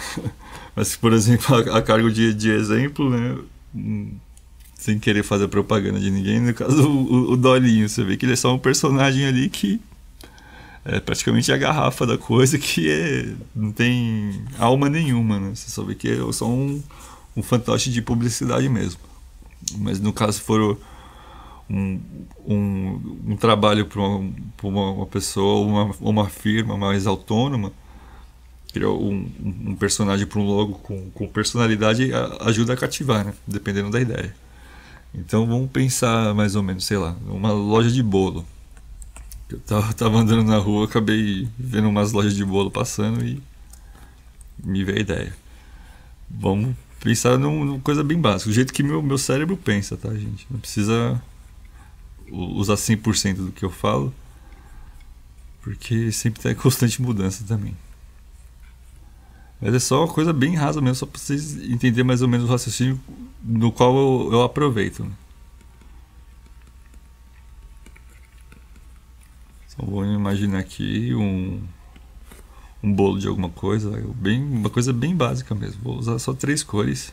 S3: Mas, por exemplo, a cargo de exemplo, né? Sem querer fazer propaganda de ninguém, no caso o Dolinho, você vê que ele é só um personagem ali que é praticamente a garrafa da coisa, que não tem alma nenhuma, né? Você só vê que é só um fantoche de publicidade mesmo. Mas no caso, se for um trabalho para uma pessoa, uma firma mais autônoma, criar um personagem para um logo com personalidade ajuda a cativar, né? Dependendo da ideia. Então vamos pensar mais ou menos, sei lá, uma loja de bolo. Eu tava andando na rua, acabei vendo umas lojas de bolo passando e me veio a ideia. Vamos pensar numa coisa bem básica, do jeito que meu cérebro pensa, tá, gente? Não precisa usar 100% do que eu falo, porque sempre tá em constante mudança também. Mas é só uma coisa bem rasa mesmo, só pra vocês entenderem mais ou menos o raciocínio no qual eu aproveito, né? Então vou imaginar aqui um bolo de alguma coisa, uma coisa bem básica mesmo. Vou usar só 3 cores.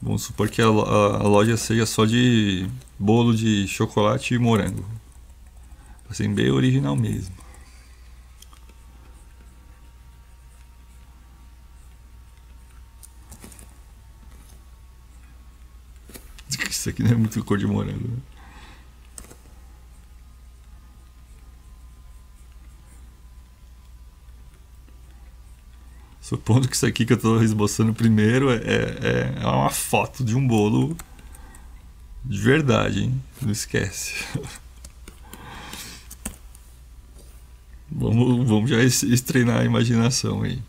S3: Vamos supor que a loja seja só de bolo de chocolate e morango. Assim, bem original mesmo. Isso aqui não é muito cor de morango, né? Supondo que isso aqui que eu estou esboçando primeiro é uma foto de um bolo de verdade, hein? Não esquece. Vamos já treinar a imaginação aí.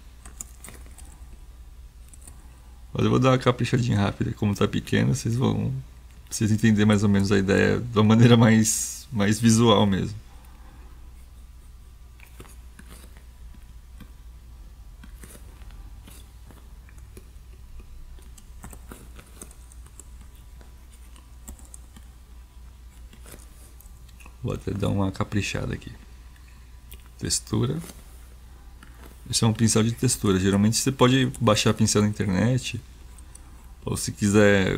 S3: Mas eu vou dar uma caprichadinha rápida. Como tá pequeno, vocês entenderem mais ou menos a ideia de uma maneira mais visual mesmo. Vou até dar uma caprichada aqui. Textura. Esse é um pincel de textura. Geralmente você pode baixar pincel na internet, ou se quiser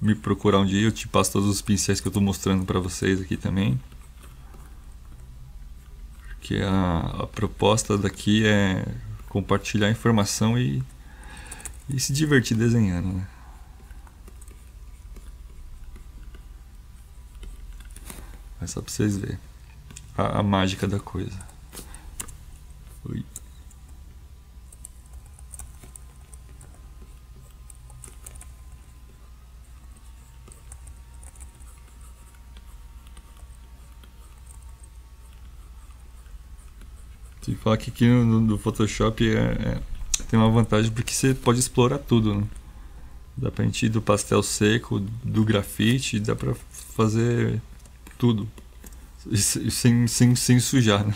S3: me procurar um dia, eu te passo todos os pincéis que eu estou mostrando para vocês aqui também. Porque a proposta daqui é compartilhar informação e se divertir desenhando, né? É só para vocês verem a mágica da coisa. Ui. Tem que falar que aqui no Photoshop tem uma vantagem porque você pode explorar tudo, né? Dá pra gente ir do pastel seco, do grafite, dá pra fazer tudo sem sujar, né?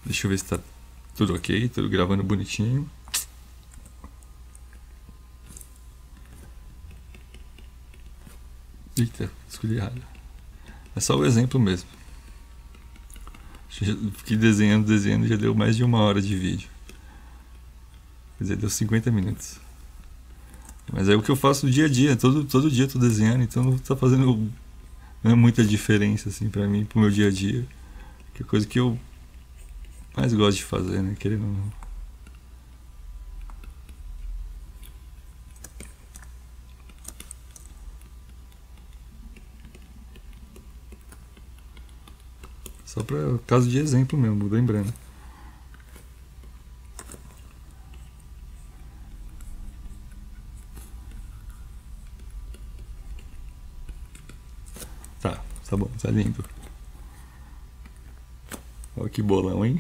S3: Deixa eu ver se tá tudo ok, tudo gravando bonitinho. Eita, escolhi errado. É só o exemplo mesmo. Fiquei desenhando, já deu mais de 1 hora de vídeo. Quer dizer, deu 50 minutos. Mas é o que eu faço no dia a dia, todo dia eu tô desenhando, então não tá fazendo muita diferença assim pra mim, pro meu dia a dia. Que é coisa que eu mais gosto de fazer, né? Querendo ou não. Só para caso de exemplo mesmo, lembrando. Tá bom, tá lindo. Olha que bolão, hein?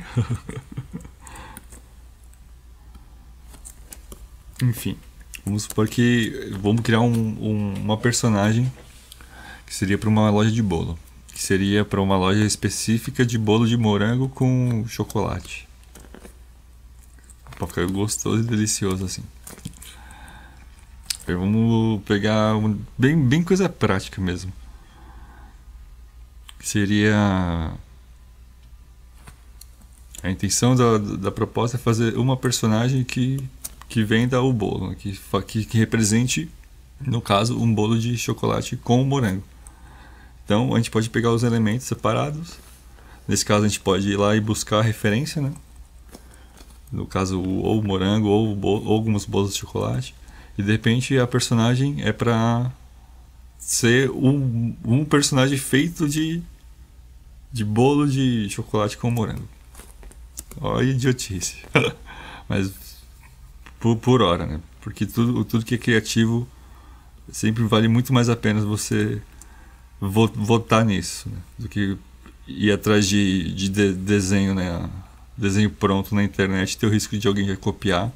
S3: Enfim, vamos supor que vamos criar uma personagem que seria para uma loja de bolo. Que seria para uma loja específica de bolo de morango com chocolate. Para ficar gostoso e delicioso assim. Aí vamos pegar bem coisa prática mesmo. Que seria... A intenção da proposta é fazer uma personagem que venda o bolo, que represente, no caso, um bolo de chocolate com morango. Então a gente pode pegar os elementos separados. Nesse caso a gente pode ir lá e buscar a referência, né? No caso, ou o morango ou alguns bolos de chocolate. E de repente a personagem é pra ser um personagem feito de bolo de chocolate com morango. Olha a idiotice. Mas por hora, né? Porque tudo que é criativo sempre vale muito mais a pena você votar nisso, né? Do que ir atrás de desenho, né? Desenho pronto na internet, ter o risco de alguém já copiar.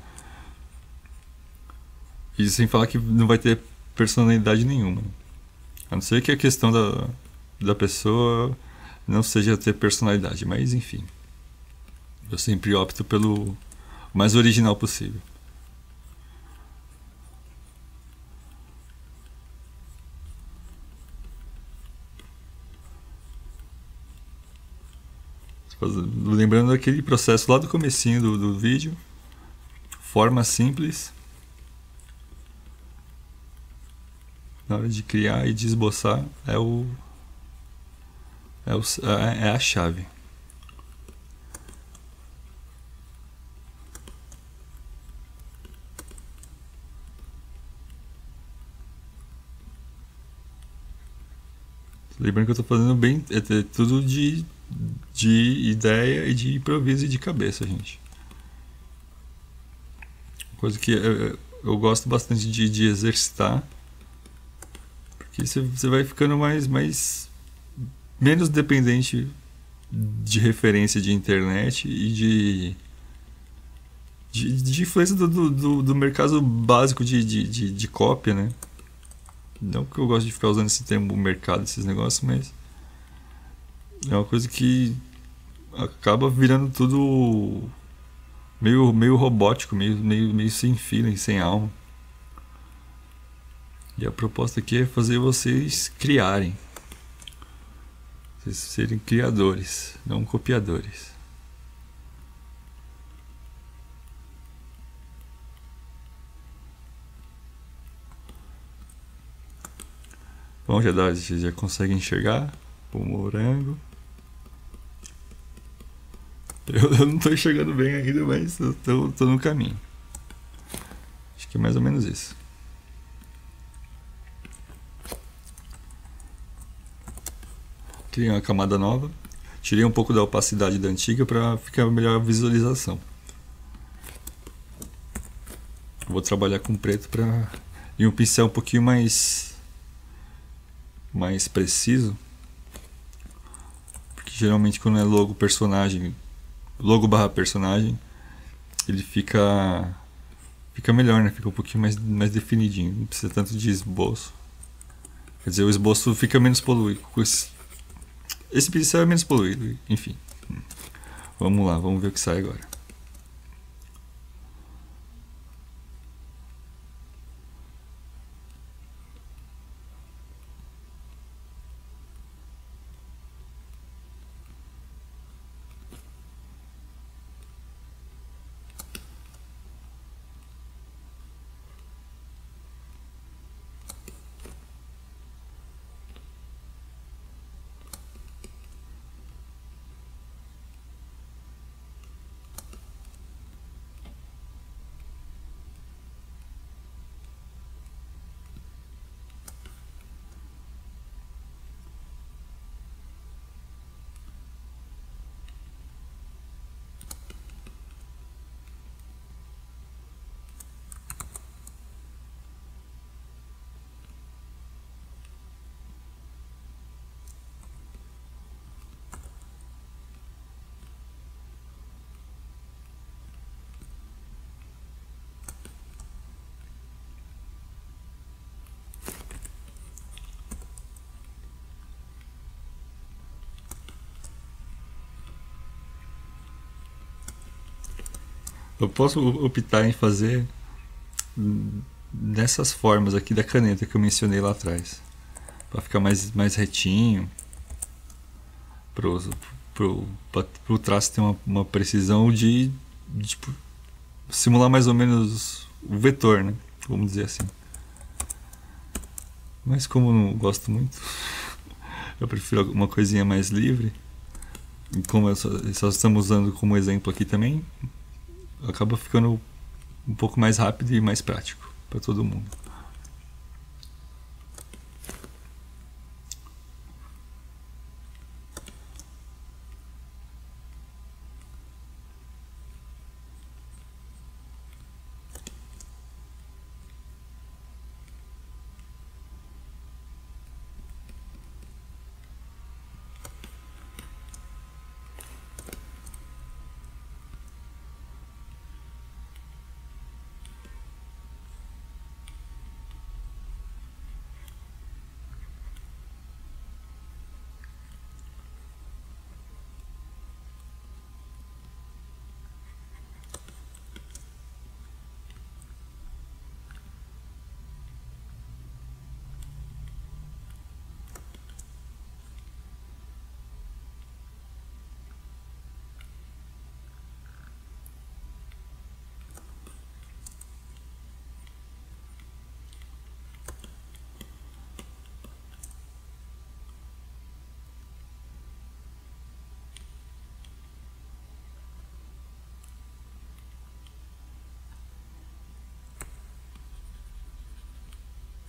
S3: E sem falar que não vai ter personalidade nenhuma, né? A não ser que a questão da pessoa não seja ter personalidade, mas enfim. Eu sempre opto pelo mais original possível. Lembrando daquele processo lá do comecinho do vídeo. Forma simples. Na hora de criar e de esboçar é a chave. Lembrando que eu estou fazendo tudo de ideia e de improviso e de cabeça, gente. Coisa que eu gosto bastante de exercitar. Porque você vai ficando menos dependente de referência de internet e de influência do mercado básico de cópia, né? Não que eu gosto de ficar usando esse termo mercado, esses negócios, mas é uma coisa que acaba virando tudo meio robótico, meio sem feeling, sem alma. E a proposta aqui é fazer vocês criarem. Vocês serem criadores, não copiadores. Bom, vocês já conseguem enxergar o morango. Eu não estou enxergando bem ainda, mas eu tô no caminho. Acho que é mais ou menos isso. Criei uma camada nova. Tirei um pouco da opacidade da antiga para ficar melhor a visualização. Vou trabalhar com preto e um pincel um pouquinho mais preciso, porque geralmente quando é logo barra personagem, ele fica melhor, né? Fica um pouquinho mais definidinho, não precisa tanto de esboço. Quer dizer, o esboço fica menos poluído. Esse pincel é menos poluído, enfim. Vamos lá, vamos ver o que sai agora. Eu posso optar em fazer dessas formas aqui da caneta que eu mencionei lá atrás, para ficar mais retinho, pro traço ter uma precisão de tipo, simular mais ou menos o vetor, né? Vamos dizer assim. Mas como eu não gosto muito, eu prefiro uma coisinha mais livre. E como só estamos usando como exemplo aqui também, acaba ficando um pouco mais rápido e mais prático para todo mundo.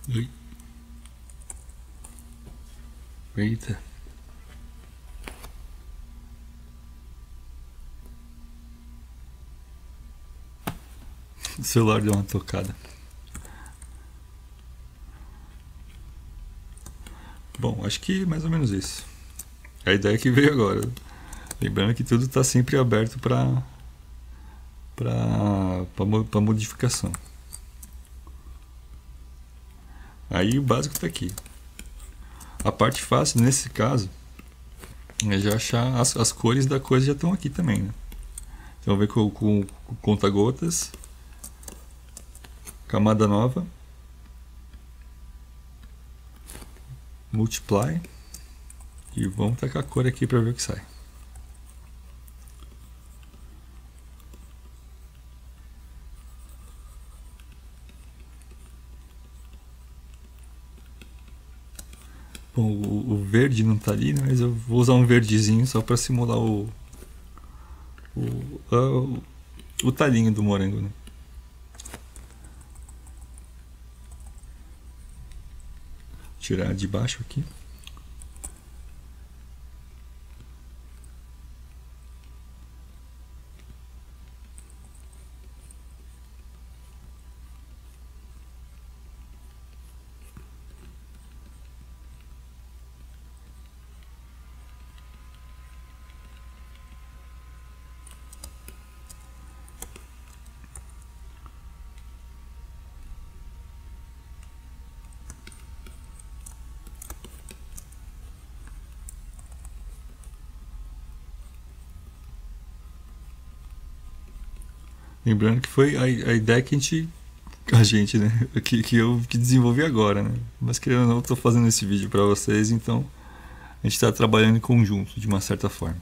S3: Oi. Eita. O celular deu uma tocada. Bom, acho que mais ou menos isso. A ideia que veio agora. Lembrando que tudo está sempre aberto para modificação. Aí o básico está aqui. A parte fácil nesse caso é já achar as cores da coisa já estão aqui também, né? Então ver com conta-gotas, camada nova, multiply E vamos tacar a cor aqui para ver o que sai. Bom, o verde não tá ali, né? Mas eu vou usar um verdezinho só para simular o talinho do morango, né? Tirar de baixo aqui. Lembrando que foi a ideia que a gente, né? Que eu desenvolvi agora, né? Mas querendo ou não, eu tô fazendo esse vídeo para vocês, então a gente está trabalhando em conjunto, de uma certa forma.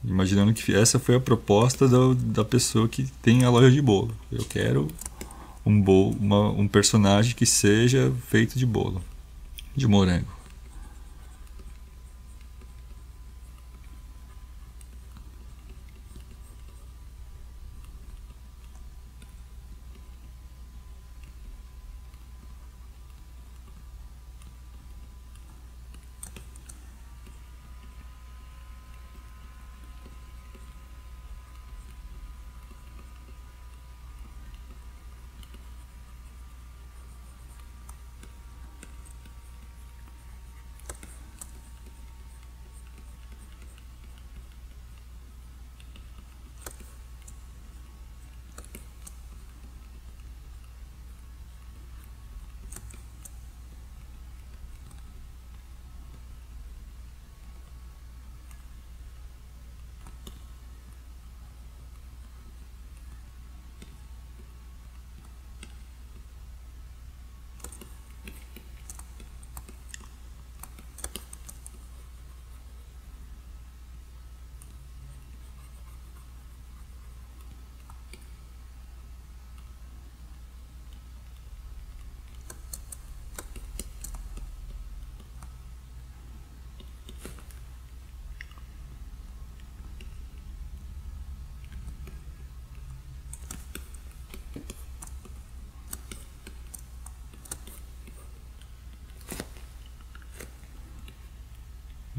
S3: Imaginando que essa foi a proposta da pessoa que tem a loja de bolo. Eu quero um personagem que seja feito de bolo, de morango.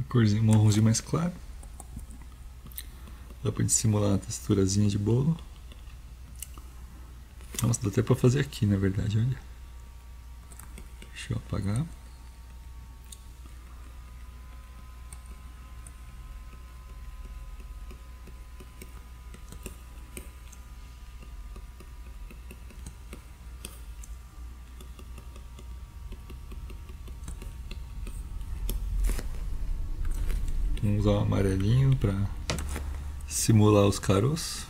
S3: Corzinho marronzinho mais claro. Dá pra simular uma texturazinha de bolo. Nossa, dá até pra fazer aqui, na verdade, olha. Deixa eu apagar. Vamos usar o amarelinho para simular os caroços.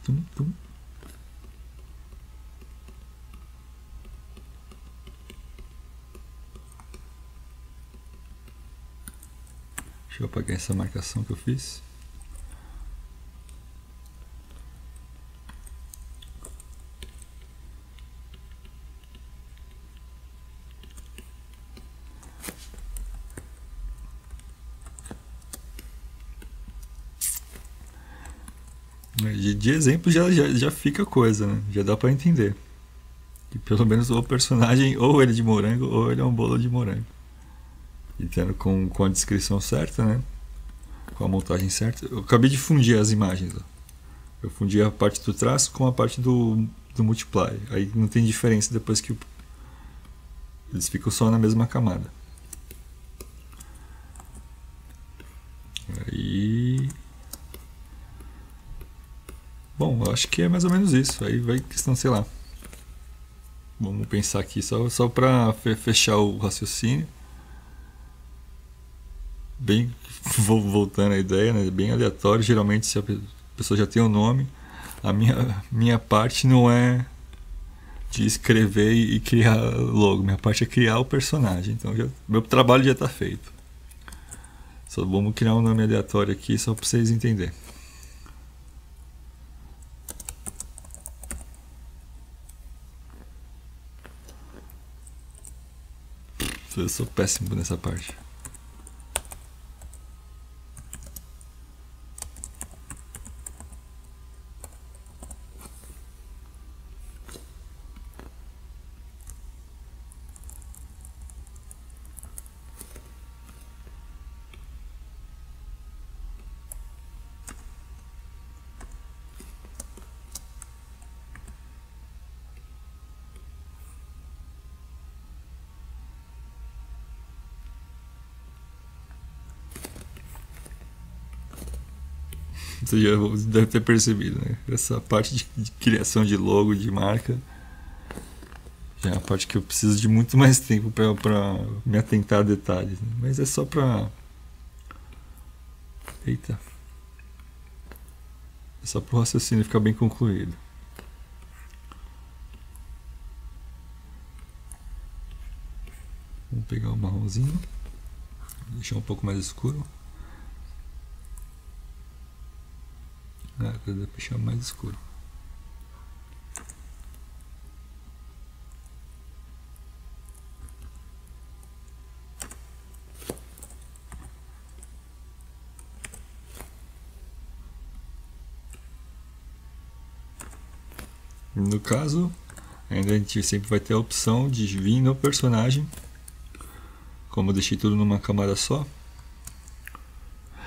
S3: Tum, tum. Deixa eu apagar essa marcação que eu fiz. De exemplo já fica coisa, né? Já dá pra entender. Que pelo menos o personagem, ou ele é de morango, ou ele é um bolo de morango. E tendo com a descrição certa, né? Com a montagem certa. Eu acabei de fundir as imagens. Ó. Eu fundi a parte do traço com a parte do multiply. Aí não tem diferença depois que eles ficam só na mesma camada. Aí... Bom, eu acho que é mais ou menos isso. Aí vai questão, sei lá. Vamos pensar aqui só para fechar o raciocínio. Bem, voltando à ideia, né? Bem aleatório. Geralmente, se a pessoa já tem um nome, a minha parte não é de escrever e criar logo. Minha parte é criar o personagem. Então meu trabalho já está feito. Só vamos criar um nome aleatório aqui só para vocês entenderem. Eu sou péssimo nessa parte. Você já deve ter percebido, né? Essa parte de criação de logo, de marca, já é a parte que eu preciso de muito mais tempo para me atentar a detalhes, né? Mas é só para... Eita. É só para o raciocínio ficar bem concluído. Vamos pegar o marronzinho, deixar um pouco mais escuro. Dá para deixar mais escuro. No caso, ainda a gente sempre vai ter a opção de vir no personagem. Como eu deixei tudo numa camada só,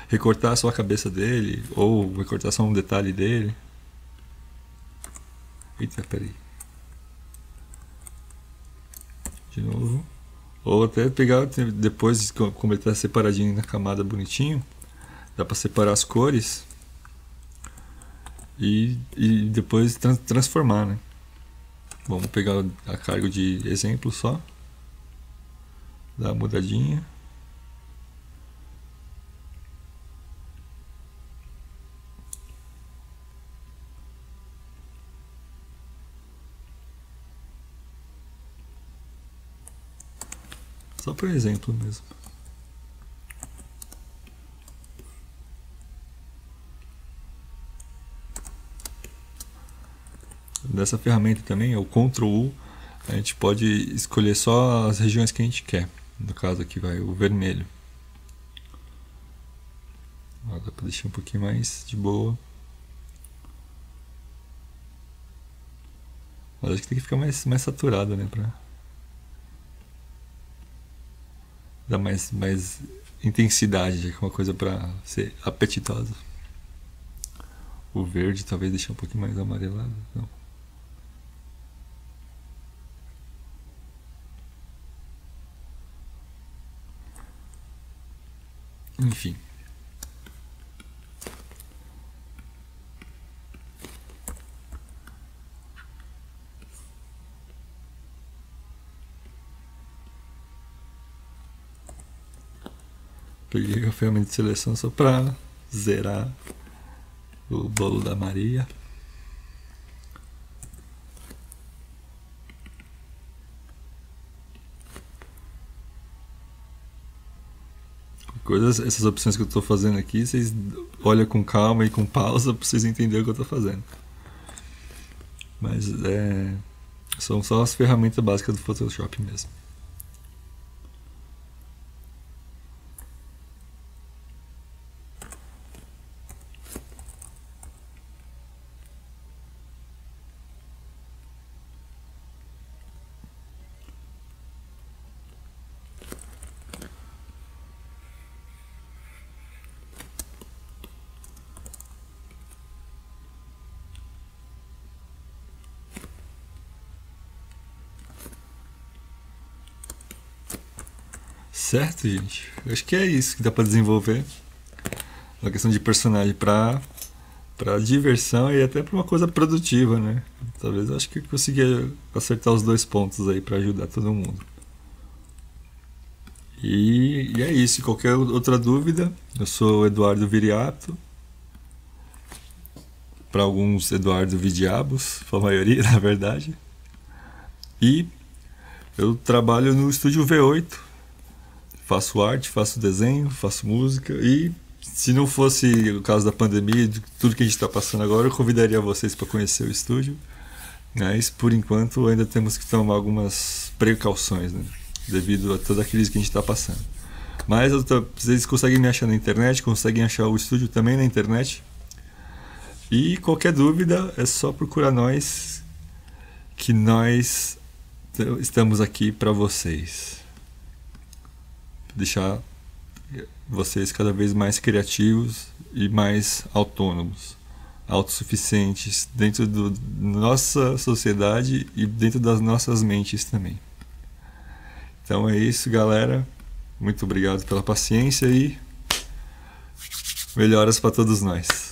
S3: recortar só a cabeça dele, ou recortar só um detalhe dele. Eita, peraí. De novo. Ou até pegar, depois, como ele está separadinho na camada bonitinho, dá para separar as cores e depois transformar, né? Vamos pegar a cargo de exemplo só. Dar uma mudadinha. Só por exemplo mesmo. Nessa ferramenta também, é o Ctrl U, a gente pode escolher só as regiões que a gente quer. No caso aqui vai o vermelho. Ó, dá para deixar um pouquinho mais de boa. Mas acho que tem que ficar mais saturado, né? Pra dar mais intensidade, já que é uma coisa para ser apetitosa. O verde talvez deixar um pouquinho mais amarelado. Não. Enfim. Peguei a ferramenta de seleção só para zerar o bolo da Maria. Essas opções que eu estou fazendo aqui, vocês olham com calma e com pausa para vocês entenderem o que eu estou fazendo. Mas são só as ferramentas básicas do Photoshop mesmo. Certo, gente? Eu acho que é isso que dá pra desenvolver. Uma questão de personagem pra diversão e até pra uma coisa produtiva, né? Talvez eu acho que eu consegui acertar os dois pontos aí pra ajudar todo mundo. E é isso. Qualquer outra dúvida, eu sou o Eduardo Viriato. Para alguns, Eduardo Vidiabos, para a maioria, na verdade. E eu trabalho no estúdio V8, faço arte, faço desenho, faço música. E se não fosse o caso da pandemia, de tudo que a gente está passando agora, eu convidaria vocês para conhecer o estúdio. Mas por enquanto ainda temos que tomar algumas precauções, né? Devido a toda a crise que a gente está passando. Mas vocês conseguem me achar na internet, conseguem achar o estúdio também na internet. E qualquer dúvida é só procurar nós, que nós estamos aqui para vocês. Deixar vocês cada vez mais criativos e mais autônomos, autossuficientes dentro da nossa sociedade e dentro das nossas mentes também. Então é isso, galera. Muito obrigado pela paciência e melhoras para todos nós.